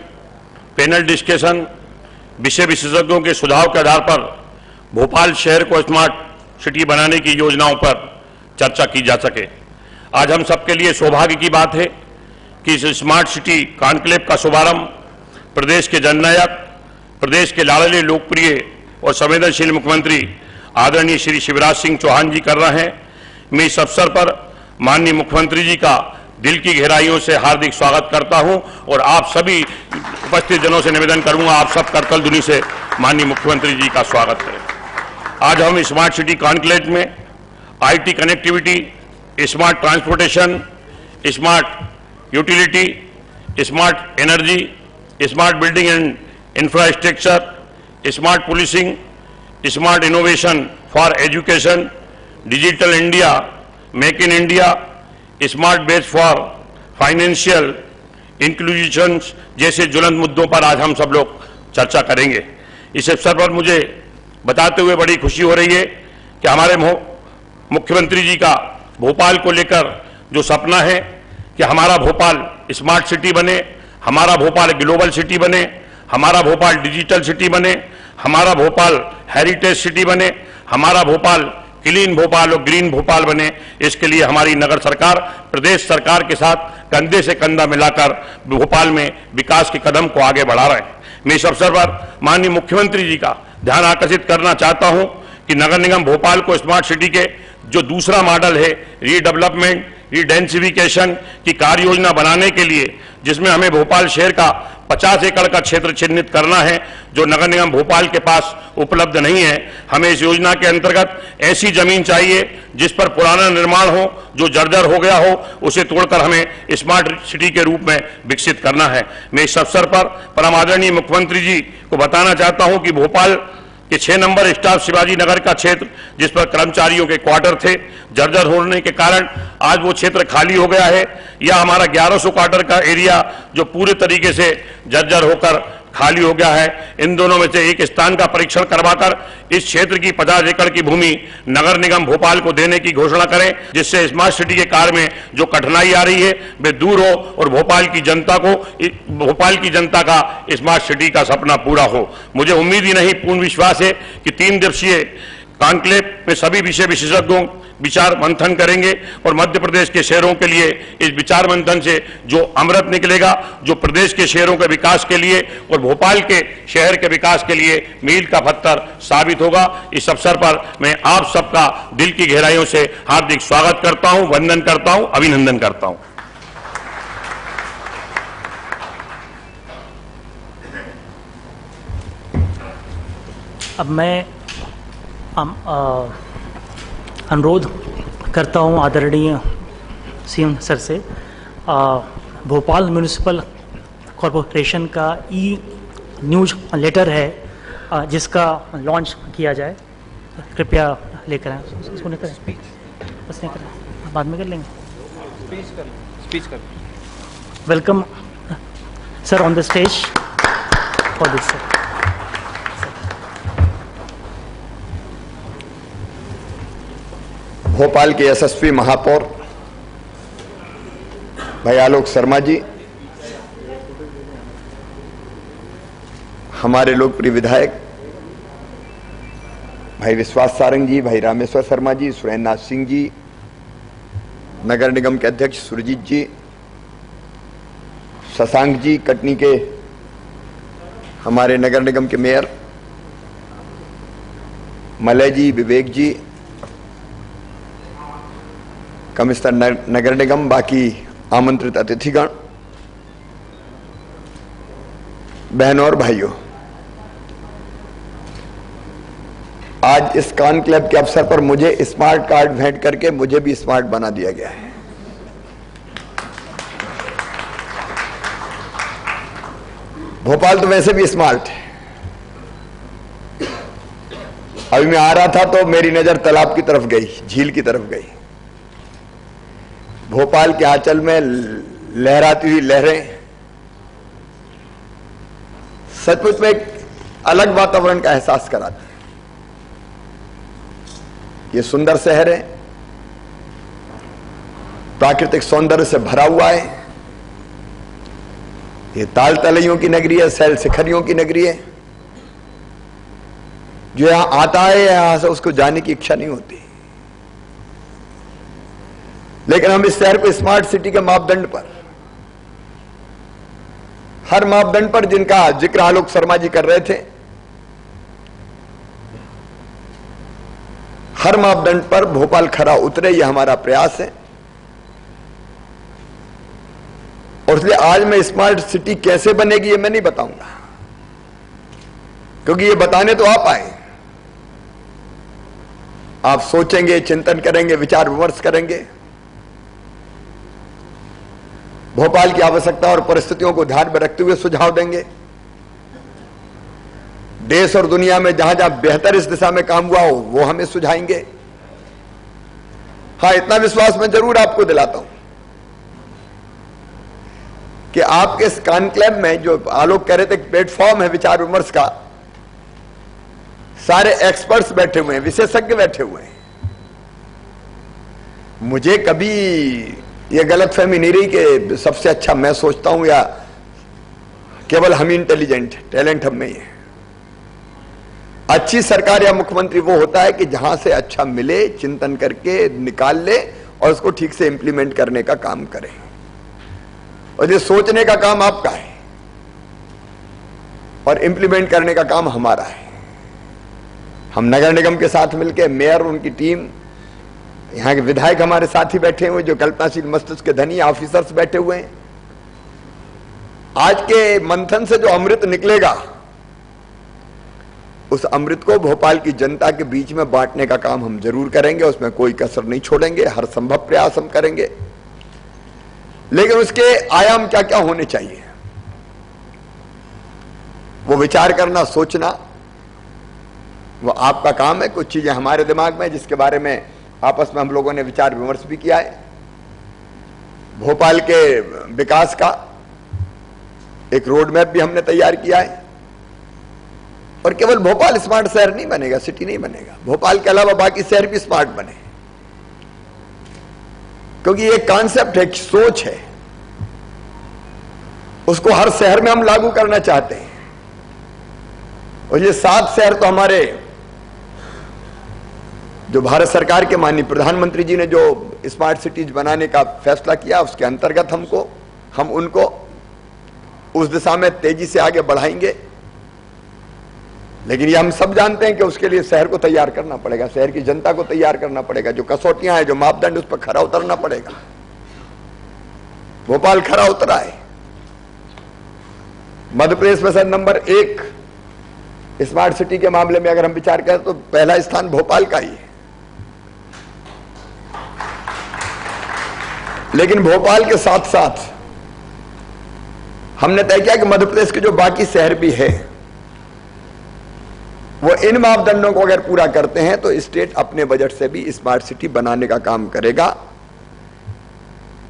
पैनल डिस्कशन, विषय विशेषज्ञों के सुझाव के आधार पर भोपाल शहर को स्मार्ट सिटी बनाने की योजनाओं पर चर्चा की जा सके। आज हम सबके लिए सौभाग्य की बात है कि इस स्मार्ट सिटी कॉन्क्लेव का शुभारंभ प्रदेश के जननायक, प्रदेश के लाडले लोकप्रिय और संवेदनशील मुख्यमंत्री आदरणीय श्री शिवराज सिंह चौहान जी कर रहे हैं। मैं इस अवसर पर माननीय मुख्यमंत्री जी का दिल की गहराइयों से हार्दिक स्वागत करता हूं और आप सभी उपस्थित जनों से निवेदन करूंगा, आप सब करतल ध्वनि से माननीय मुख्यमंत्री जी का स्वागत करें। आज हम स्मार्ट सिटी कॉन्क्लेव में IT connectivity, smart transportation, smart utility, smart energy, smart building and infrastructure, smart policing, smart innovation for education, digital India, make in India, smart base for financial inclusion जैसे ज्वलंत मुद्दों पर आज हम सब लोग चर्चा करेंगे। इस अवसर पर मुझे बताते हुए बड़ी खुशी हो रही है कि हमारे मुख्यमंत्री जी का भोपाल को लेकर जो सपना है कि हमारा भोपाल स्मार्ट सिटी बने, हमारा भोपाल ग्लोबल सिटी बने, हमारा भोपाल डिजिटल सिटी बने, हमारा भोपाल हेरिटेज सिटी बने, हमारा भोपाल क्लीन भोपाल और ग्रीन भोपाल बने। इसके लिए हमारी नगर सरकार प्रदेश सरकार के साथ कंधे से कंधा मिलाकर भोपाल में विकास के कदम को आगे बढ़ा रहे हैं। मैं इस अवसर पर माननीय मुख्यमंत्री जी का ध्यान आकर्षित करना चाहता हूं कि नगर निगम भोपाल को स्मार्ट सिटी के जो दूसरा मॉडल है रीडेवलपमेंट, रीडेंसिफिकेशन की कार्य योजना बनाने के लिए, जिसमें हमें भोपाल शहर का 50 एकड़ का क्षेत्र चिन्हित करना है जो नगर निगम भोपाल के पास उपलब्ध नहीं है। हमें इस योजना के अंतर्गत ऐसी जमीन चाहिए जिस पर पुराना निर्माण हो, जो जर्जर हो गया हो, उसे तोड़कर हमें स्मार्ट सिटी के रूप में विकसित करना है। मैं इस अवसर पर परम आदरणीय मुख्यमंत्री जी को बताना चाहता हूं कि भोपाल कि 6 नंबर स्टाफ शिवाजी नगर का क्षेत्र जिस पर कर्मचारियों के क्वार्टर थे, जर्जर होने के कारण आज वो क्षेत्र खाली हो गया है, या हमारा 1100 क्वार्टर का एरिया जो पूरे तरीके से जर्जर होकर खाली हो गया है। इन दोनों में से एक स्थान का परीक्षण करवाकर इस क्षेत्र की 50 एकड़ की भूमि नगर निगम भोपाल को देने की घोषणा करें, जिससे स्मार्ट सिटी के कार्य में जो कठिनाई आ रही है वे दूर हो और भोपाल की जनता का स्मार्ट सिटी का सपना पूरा हो। मुझे उम्मीद ही नहीं, पूर्ण विश्वास है कि 3 दिवसीय कॉन्क्लेव में सभी विषय विशेषज्ञों विचार मंथन करेंगे और मध्य प्रदेश के शहरों के लिए इस विचार मंथन से जो अमृत निकलेगा, जो प्रदेश के शहरों के विकास के लिए और भोपाल के शहर के विकास के लिए मील का पत्थर साबित होगा। इस अवसर पर मैं आप सबका दिल की गहराइयों से हार्दिक स्वागत करता हूं, वंदन करता हूं, अभिनंदन करता हूं। अब मैं अनुरोध करता हूं आदरणीय सीएम सर से भोपाल म्यूनिसिपल कॉरपोरेशन का न्यूज लेटर है जिसका लॉन्च किया जाए, कृपया लेकर आएं। इसको नहीं करें, बस नहीं करें, बाद में कर लेंगे। स्पीच कर। Welcome sir on the stage for this sir. Bhopal के यशस्वी महापौर भाई आलोक शर्मा जी, हमारे लोकप्रिय विधायक भाई विश्वास सारंग जी, भाई रामेश्वर शर्मा जी, सुरेंद्र नाथ सिंह जी, नगर निगम के अध्यक्ष सुरजीत जी, शशांक जी, कटनी के हमारे नगर निगम के मेयर मलय जी, विवेक जी, कमिश्नर नगर निगम, बाकी आमंत्रित अतिथिगण, बहनों और भाइयों, आज इस कॉन्क्लेव के अवसर पर मुझे स्मार्ट कार्ड भेंट करके मुझे भी स्मार्ट बना दिया गया है। भोपाल तो वैसे भी स्मार्ट है। अभी मैं आ रहा था तो मेरी नजर तालाब की तरफ गई, झील की तरफ गई। भोपाल के आंचल में लहराती हुई लहरें सचमुच में एक अलग वातावरण का एहसास कराती है। ये सुंदर शहर है, प्राकृतिक सौंदर्य से भरा हुआ है। ये ताल तलैयों की नगरी है, सैल शिखरियों की नगरी है। जो यहां आता है यहां से उसको जाने की इच्छा नहीं होती। लेकिन हम इस शहर को स्मार्ट सिटी के मापदंड पर, हर मापदंड पर जिनका जिक्र आलोक शर्मा जी कर रहे थे, हर मापदंड पर भोपाल खरा उतरे, यह हमारा प्रयास है। और इसलिए आज मैं स्मार्ट सिटी कैसे बनेगी ये मैं नहीं बताऊंगा, क्योंकि ये बताने तो आप आए। आप सोचेंगे, चिंतन करेंगे, विचार विमर्श करेंगे, भोपाल की आवश्यकता और परिस्थितियों को ध्यान में रखते हुए सुझाव देंगे। देश और दुनिया में जहां जहां बेहतर इस दिशा में काम हुआ हो वो हमें सुझाएंगे। हां, इतना विश्वास मैं जरूर आपको दिलाता हूं कि आपके इस कॉन्क्लेव में जो आलोक कह रहे थे प्लेटफॉर्म है विचार विमर्श का, सारे एक्सपर्ट्स बैठे हुए हैं, विशेषज्ञ बैठे हुए हैं। मुझे कभी यह गलतफहमी नहीं रही कि सबसे अच्छा मैं सोचता हूं या केवल हम इंटेलिजेंट, टैलेंट हम में ही है। अच्छी सरकार या मुख्यमंत्री वो होता है कि जहां से अच्छा मिले, चिंतन करके निकाल ले और उसको ठीक से इंप्लीमेंट करने का काम करे। और ये सोचने का काम आपका है और इंप्लीमेंट करने का काम हमारा है। हम नगर निगम के साथ मिलकर, मेयर और उनकी टीम, यहां के विधायक हमारे साथ ही बैठे हुए जो कल्पनाशील मस्तिष्क के धनी ऑफिसर्स बैठे हुए हैं। आज के मंथन से जो अमृत निकलेगा उस अमृत को भोपाल की जनता के बीच में बांटने का काम हम जरूर करेंगे, उसमें कोई कसर नहीं छोड़ेंगे, हर संभव प्रयास हम करेंगे। लेकिन उसके आयाम क्या क्या होने चाहिए वो विचार करना, सोचना, वो आपका काम है। कुछ चीजें हमारे दिमाग में जिसके बारे में आपस में हम लोगों ने विचार विमर्श भी किया है। भोपाल के विकास का एक रोड मैप भी हमने तैयार किया है। और केवल भोपाल स्मार्ट शहर नहीं बनेगा, सिटी नहीं बनेगा, भोपाल के अलावा बाकी शहर भी स्मार्ट बने, क्योंकि ये कॉन्सेप्ट है, सोच है, उसको हर शहर में हम लागू करना चाहते हैं। और ये 7 शहर तो हमारे जो भारत सरकार के माननीय प्रधानमंत्री जी ने जो स्मार्ट सिटीज बनाने का फैसला किया उसके अंतर्गत हम उनको उस दिशा में तेजी से आगे बढ़ाएंगे। लेकिन ये हम सब जानते हैं कि उसके लिए शहर को तैयार करना पड़ेगा, शहर की जनता को तैयार करना पड़ेगा, जो कसौटियां हैं, जो मापदंड, उस पर खरा उतरना पड़ेगा। भोपाल खरा उतरा है। मध्य प्रदेश में सर नंबर 1 स्मार्ट सिटी के मामले में अगर हम विचार करें तो पहला स्थान भोपाल का ही है। लेकिन भोपाल के साथ साथ हमने तय किया कि मध्य प्रदेश के जो बाकी शहर भी है वो इन मापदंडों को अगर पूरा करते हैं तो स्टेट अपने बजट से भी स्मार्ट सिटी बनाने का काम करेगा,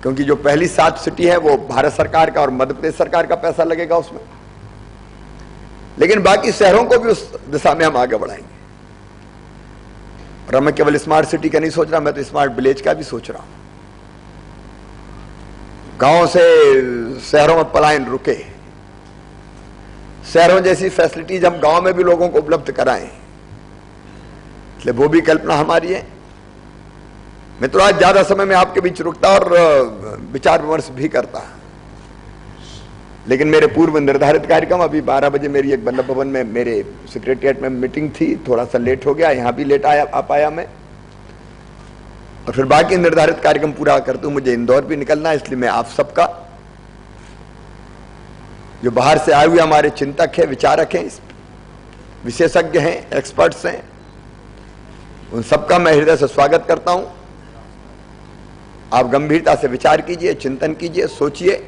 क्योंकि जो पहली 7 सिटी है वो भारत सरकार का और मध्य प्रदेश सरकार का पैसा लगेगा उसमें। लेकिन बाकी शहरों को भी उस दिशा में हम आगे बढ़ाएंगे। और मैं केवल स्मार्ट सिटी का नहीं सोच रहा, मैं तो स्मार्ट विलेज का भी सोच रहा हूं। गांवों से शहरों में पलायन रुके, शहरों जैसी फैसिलिटीज हम गांव में भी लोगों को उपलब्ध कराएं, इसलिए वो भी कल्पना हमारी है। मित्रों, आज ज्यादा समय में आपके बीच रुकता और विचार विमर्श भी करता, लेकिन मेरे पूर्व निर्धारित कार्यक्रम, अभी 12 बजे मेरी एक वल्लभ भवन में मेरे सेक्रेटरिएट में मीटिंग थी, थोड़ा सा लेट हो गया, यहां भी लेट आ पाया मैं, और फिर बाकी निर्धारित कार्यक्रम पूरा करते हुए मुझे इंदौर भी निकलना है। इसलिए मैं आप सबका, जो बाहर से आए हुए हमारे चिंतक हैं, विचारक हैं, विशेषज्ञ हैं, एक्सपर्ट्स हैं, उन सबका मैं हृदय से स्वागत करता हूं। आप गंभीरता से विचार कीजिए, चिंतन कीजिए, सोचिए,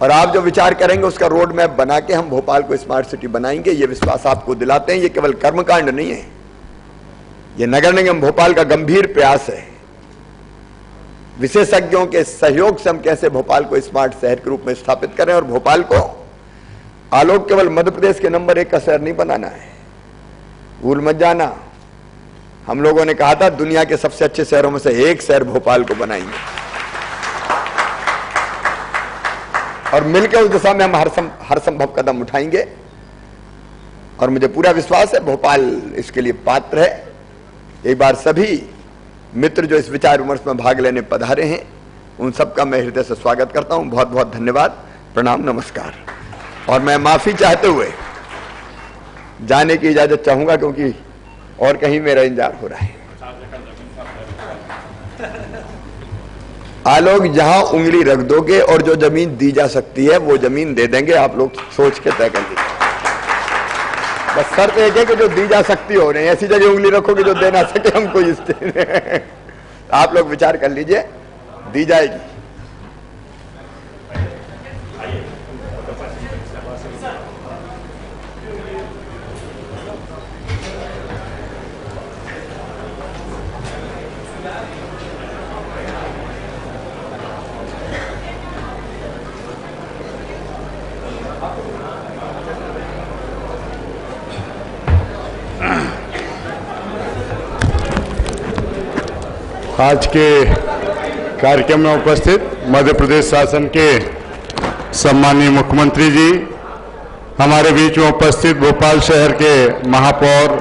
और आप जो विचार करेंगे उसका रोड मैप बना के हम भोपाल को स्मार्ट सिटी बनाएंगे, ये विश्वास आपको दिलाते हैं। ये केवल कर्मकांड नहीं है, ये नगर निगम भोपाल का गंभीर प्रयास है। विशेषज्ञों के सहयोग से हम कैसे भोपाल को स्मार्ट शहर के रूप में स्थापित करें, और भोपाल को आलोक केवल मध्य प्रदेश के नंबर 1 का शहर नहीं बनाना है। भूल मत जाना, हम लोगों ने कहा था दुनिया के सबसे अच्छे शहरों में से एक शहर भोपाल को बनाएंगे, और मिलकर उस दिशा में हम हर संभव कदम उठाएंगे। और मुझे पूरा विश्वास है भोपाल इसके लिए पात्र है। एक बार सभी मित्र जो इस विचार विमर्श में भाग लेने पधारे हैं, उन सबका मैं हृदय से स्वागत करता हूं। बहुत बहुत धन्यवाद, प्रणाम, नमस्कार। और मैं माफी चाहते हुए जाने की इजाजत चाहूंगा, क्योंकि और कहीं मेरा इंतजार हो रहा है। आलोक, जहां उंगली रख दोगे और जो जमीन दी जा सकती है वो जमीन दे देंगे, आप लोग सोच के तय कर लीजिए। बस शर्त एक है कि जो दी जा सकती हो, नहीं ऐसी जगह उंगली रखोगे जो दे ना सके हमको। इस आप लोग विचार कर लीजिए, दी जाएगी। आज के कार्यक्रम में उपस्थित मध्य प्रदेश शासन के सम्माननीय मुख्यमंत्री जी, हमारे बीच में उपस्थित भोपाल शहर के महापौर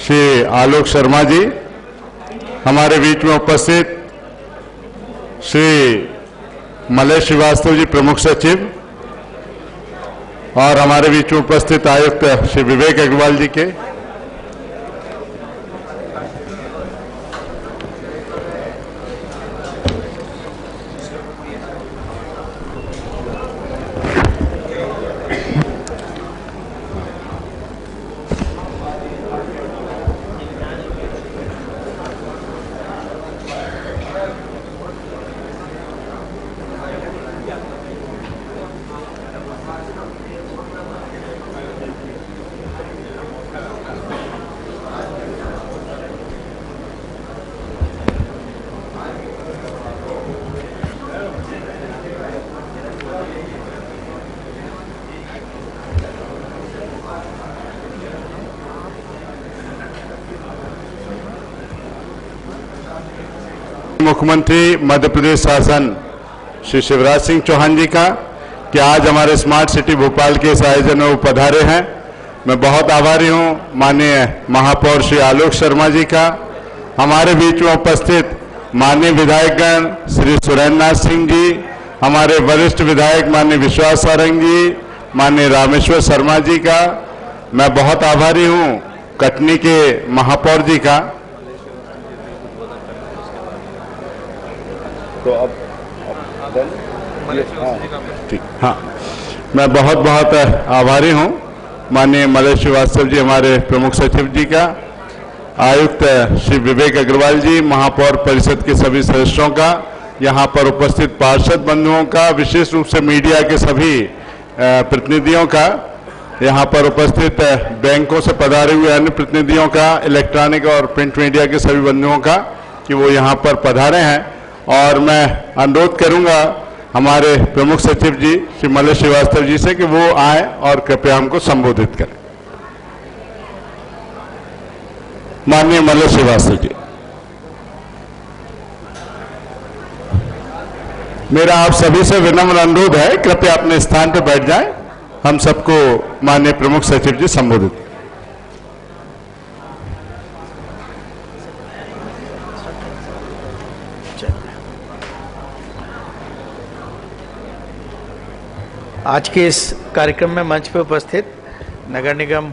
श्री आलोक शर्मा जी, हमारे बीच में उपस्थित श्री मलय श्रीवास्तव जी प्रमुख सचिव, और हमारे बीच में उपस्थित आयुक्त श्री विवेक अग्रवाल जी के, मुख्यमंत्री मध्य प्रदेश शासन श्री शिवराज सिंह चौहान जी का कि आज हमारे स्मार्ट सिटी भोपाल के इस आयोजन में वो पधारे हैं। मैं बहुत आभारी हूं माननीय महापौर श्री आलोक शर्मा जी का, हमारे बीच में उपस्थित माननीय विधायकगण श्री सुरेंद्र नाथ सिंह जी, हमारे वरिष्ठ विधायक माननीय विश्वास सारंग जी, माननीय रामेश्वर शर्मा जी का। मैं बहुत आभारी हूं कटनी के महापौर जी का। तो अब ठीक, हाँ, मैं बहुत बहुत आभारी हूं माननीय मलय श्रीवास्तव जी हमारे प्रमुख सचिव जी का, आयुक्त श्री विवेक अग्रवाल जी, महापौर परिषद के सभी सदस्यों का, यहाँ पर उपस्थित पार्षद बंधुओं का, विशेष रूप से मीडिया के सभी प्रतिनिधियों का, यहाँ पर उपस्थित बैंकों से पधारे हुए अन्य प्रतिनिधियों का, इलेक्ट्रॉनिक और प्रिंट मीडिया के सभी बंधुओं का कि वो यहाँ पर पधारे हैं। और मैं अनुरोध करूँगा हमारे प्रमुख सचिव जी श्री मलय श्रीवास्तव जी से कि वो आए और कृपया हमको संबोधित करें। माननीय मलय श्रीवास्तव जी, मेरा आप सभी से विनम्र अनुरोध है, कृपया अपने स्थान पर बैठ जाएं। हम सबको माननीय प्रमुख सचिव जी संबोधित। आज के इस कार्यक्रम में मंच पर उपस्थित नगर निगम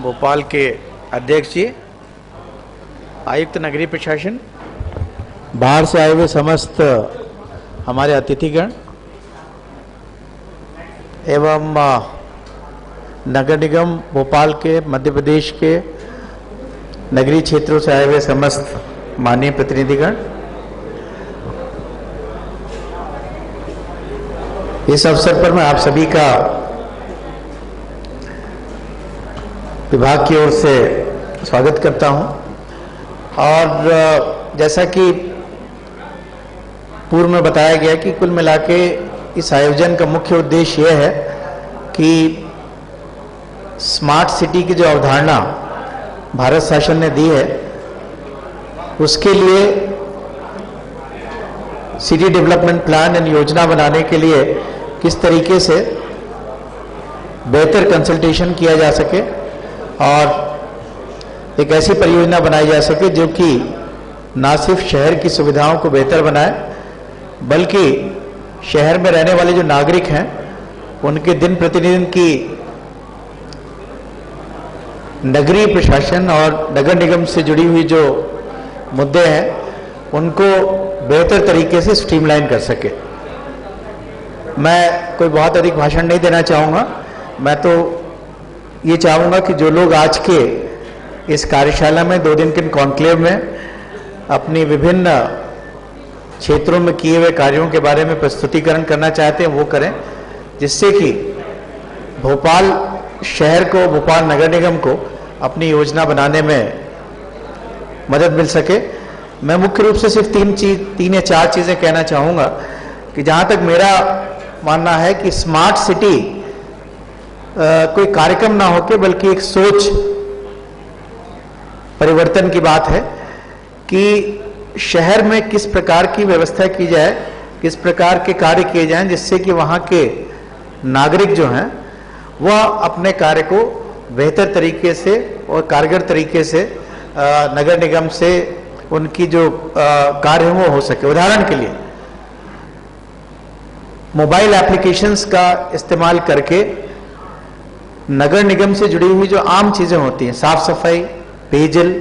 भोपाल के अध्यक्ष जी, आयुक्त नगरीय प्रशासन, बाहर से आए हुए समस्त हमारे अतिथिगण एवं नगर निगम भोपाल के, मध्य प्रदेश के नगरीय क्षेत्रों से आए हुए समस्त माननीय प्रतिनिधिगण, इस अवसर पर मैं आप सभी का विभाग की ओर से स्वागत करता हूं। और जैसा कि पूर्व में बताया गया कि कुल मिला के इस आयोजन का मुख्य उद्देश्य यह है कि स्मार्ट सिटी की जो अवधारणा भारत शासन ने दी है, उसके लिए सिटी डेवलपमेंट प्लान एंड योजना बनाने के लिए किस तरीके से बेहतर कंसल्टेशन किया जा सके और एक ऐसी परियोजना बनाई जा सके जो कि ना सिर्फ शहर की सुविधाओं को बेहतर बनाए, बल्कि शहर में रहने वाले जो नागरिक हैं उनके दिन प्रतिदिन की नगरीय प्रशासन और नगर निगम से जुड़ी हुई जो मुद्दे हैं उनको बेहतर तरीके से स्ट्रीमलाइन कर सके। मैं कोई बहुत अधिक भाषण नहीं देना चाहूँगा, मैं तो ये चाहूँगा कि जो लोग आज के इस कार्यशाला में 2 दिन के कॉन्क्लेव में अपनी विभिन्न क्षेत्रों में किए हुए कार्यों के बारे में प्रस्तुतिकरण करना चाहते हैं वो करें, जिससे कि भोपाल शहर को, भोपाल नगर निगम को अपनी योजना बनाने में मदद मिल सके। मैं मुख्य रूप से सिर्फ 3 या 4 चीजें कहना चाहूँगा कि जहाँ तक मेरा मानना है कि स्मार्ट सिटी कोई कार्यक्रम ना होके बल्कि एक सोच परिवर्तन की बात है कि शहर में किस प्रकार की व्यवस्था की जाए, किस प्रकार के कार्य किए जाएं जिससे कि वहाँ के नागरिक जो हैं वह अपने कार्य को बेहतर तरीके से और कारगर तरीके से नगर निगम से उनकी जो कार्य वो हो सके। उदाहरण के लिए मोबाइल एप्लीकेशंस का इस्तेमाल करके नगर निगम से जुड़ी हुई जो आम चीजें होती हैं, साफ सफाई, पेयजल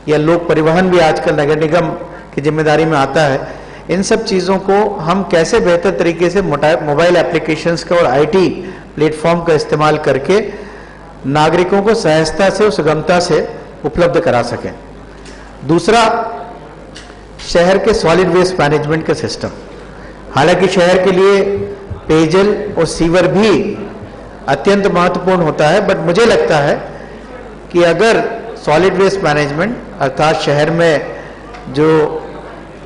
या लोक परिवहन भी आजकल नगर निगम की जिम्मेदारी में आता है, इन सब चीजों को हम कैसे बेहतर तरीके से मोबाइल एप्लीकेशंस का और आईटी प्लेटफॉर्म का इस्तेमाल करके नागरिकों को सहजता से और सुगमता से उपलब्ध करा सकें। दूसरा, शहर के सॉलिड वेस्ट मैनेजमेंट का सिस्टम। हालांकि शहर के लिए पेयजल और सीवर भी अत्यंत महत्वपूर्ण होता है, बट मुझे लगता है कि अगर सॉलिड वेस्ट मैनेजमेंट अर्थात शहर में जो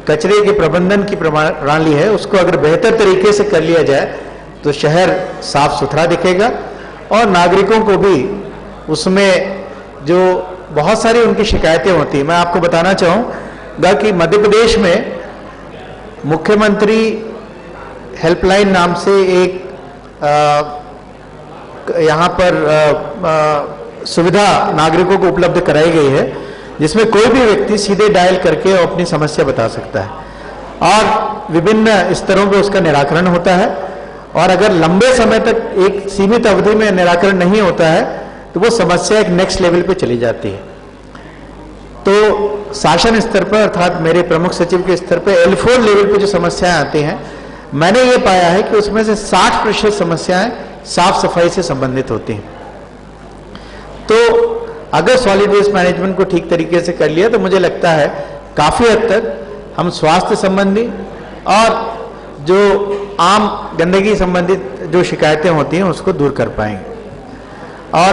कचरे के प्रबंधन की प्रणाली है उसको अगर बेहतर तरीके से कर लिया जाए तो शहर साफ सुथरा दिखेगा और नागरिकों को भी उसमें जो बहुत सारी उनकी शिकायतें होती हैं। मैं आपको बताना चाहूँगा कि मध्य प्रदेश में मुख्यमंत्री हेल्पलाइन नाम से एक यहाँ पर सुविधा नागरिकों को उपलब्ध कराई गई है, जिसमें कोई भी व्यक्ति सीधे डायल करके अपनी समस्या बता सकता है और विभिन्न स्तरों पर उसका निराकरण होता है। और अगर लंबे समय तक एक सीमित अवधि में निराकरण नहीं होता है तो वो समस्या एक नेक्स्ट लेवल पे चली जाती है। तो शासन स्तर पर अर्थात मेरे प्रमुख सचिव के स्तर पर L4 लेवल पे जो समस्याएं आती हैं, मैंने ये पाया है कि उसमें से 60% समस्याएं साफ सफाई से संबंधित होती हैं। तो अगर सॉलिड वेस्ट मैनेजमेंट को ठीक तरीके से कर लिया तो मुझे लगता है काफी हद तक हम स्वास्थ्य संबंधी और जो आम गंदगी संबंधित जो शिकायतें होती हैं उसको दूर कर पाएंगे। और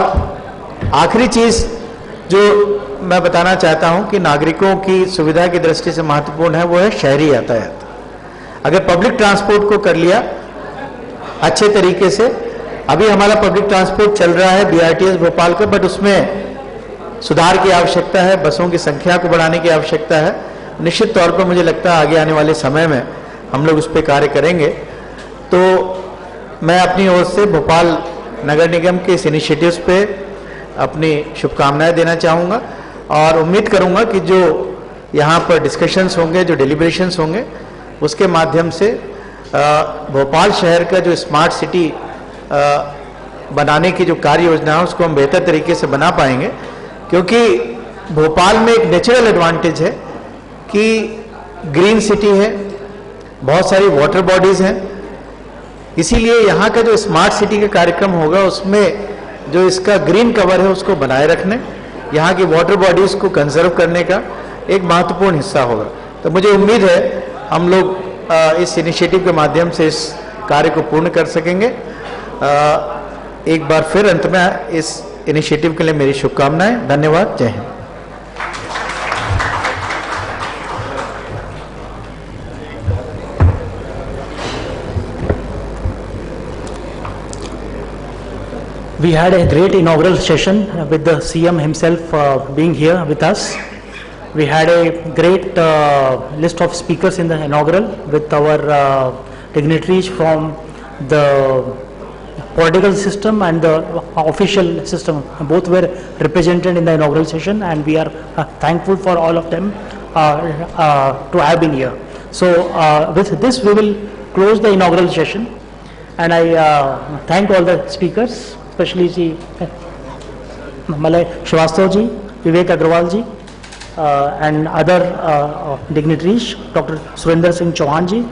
आखिरी चीज जो मैं बताना चाहता हूं कि नागरिकों की सुविधा की दृष्टि से महत्वपूर्ण है वो है शहरी यातायात। अगर पब्लिक ट्रांसपोर्ट को कर लिया अच्छे तरीके से, अभी हमारा पब्लिक ट्रांसपोर्ट चल रहा है बीआरटीएस भोपाल का, बट उसमें सुधार की आवश्यकता है, बसों की संख्या को बढ़ाने की आवश्यकता है। निश्चित तौर पर मुझे लगता है आगे आने वाले समय में हम लोग उस पर कार्य करेंगे। तो मैं अपनी ओर से भोपाल नगर निगम के इस इनिशिएटिव्स पे अपनी शुभकामनाएं देना चाहूँगा और उम्मीद करूँगा कि जो यहाँ पर डिस्कशंस होंगे, जो डिलिब्रेशंस होंगे, उसके माध्यम से भोपाल शहर का जो स्मार्ट सिटी बनाने की जो कार्य योजना है उसको हम बेहतर तरीके से बना पाएंगे। क्योंकि भोपाल में एक नेचुरल एडवांटेज है कि ग्रीन सिटी है, बहुत सारी वाटर बॉडीज हैं, इसीलिए यहाँ का जो स्मार्ट सिटी का कार्यक्रम होगा उसमें जो इसका ग्रीन कवर है उसको बनाए रखने, यहाँ की वाटर बॉडीज को कंजर्व करने का एक महत्वपूर्ण हिस्सा होगा। तो मुझे उम्मीद है हम लोग इस इनिशिएटिव के माध्यम से इस कार्य को पूर्ण कर सकेंगे। एक बार फिर अंत में इस इनिशिएटिव के लिए मेरी शुभकामनाएं। धन्यवाद। जय Hind. We had a great inaugural session with the CM himself being here with us. We had a great list of speakers in the inaugural with our dignitaries from the political system and the official system. Both were represented in the inaugural session, and we are thankful for all of them to have been here. So with this we will close the inaugural session, and I thank all the speakers, especially ji Malay Shrivastava ji, Vivek Agrawal ji, and other dignitaries, Dr. Surinder Singh Chauhan ji,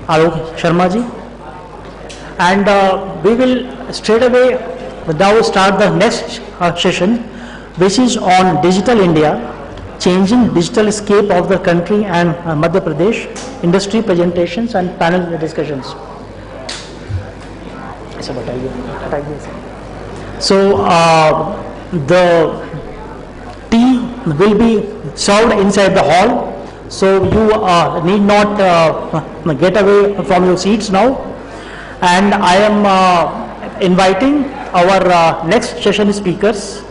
Alok Sharma ji, and we will straight away now start the next session, which is on Digital India, changing digital scape of the country and Madhya Pradesh, industry presentations and panel discussions. So the tea will be served inside the hall, so you need not get away from your seats now. And I am inviting our next session speakers.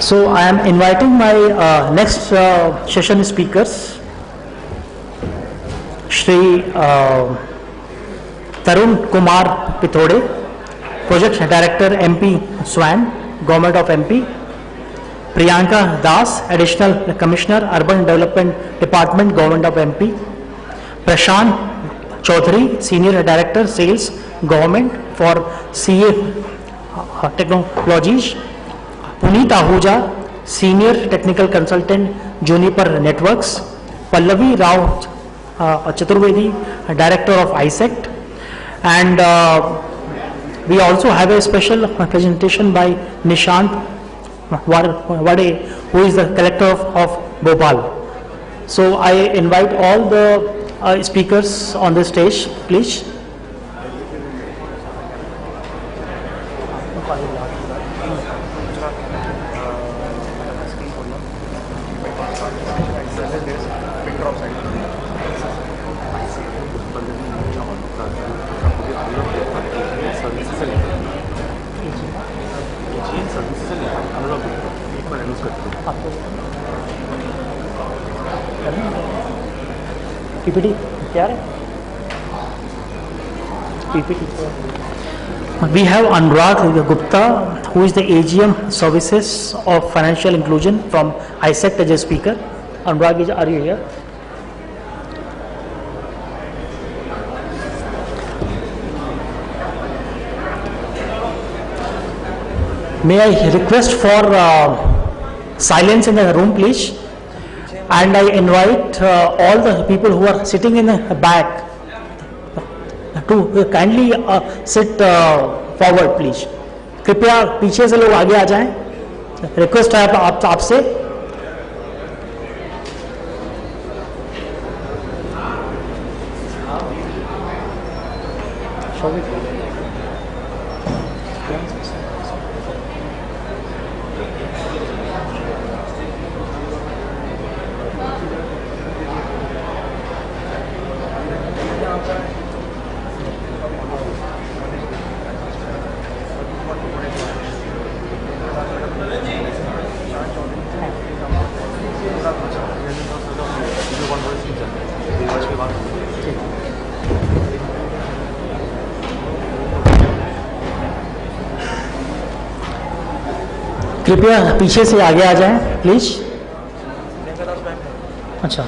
So I am inviting my next session speakers, Shri Tarun Kumar Pithode, Project Director MP SWAN, Government of MP, Priyanka Das, Additional Commissioner Urban Development Department, Government of MP, Prashant Chaudhary, Senior Director Sales, Government for CA Technologies, Puneet Ahuja, Senior Technical Consultant, Juniper Networks, Pallavi Rao Chaturvedi, Director of ISECT, and we also have a special presentation by Nishant Wade, who is the Collector of Bhopal. So I invite all the speakers on the stage, please. PPT क्या है? PPT. We have Anurag Gupta, who is the AGM Services of Financial Inclusion from ISECT as a speaker. Anurag, are you here? May I request for silence in the room, please? And I invite all the people who are sitting in the back to kindly sit forward, please. कृपया पीछे से लोग आगे आ जाएं. Request है आपसे. कृपया पीछे से आगे आ जाएं, प्लीज. अच्छा,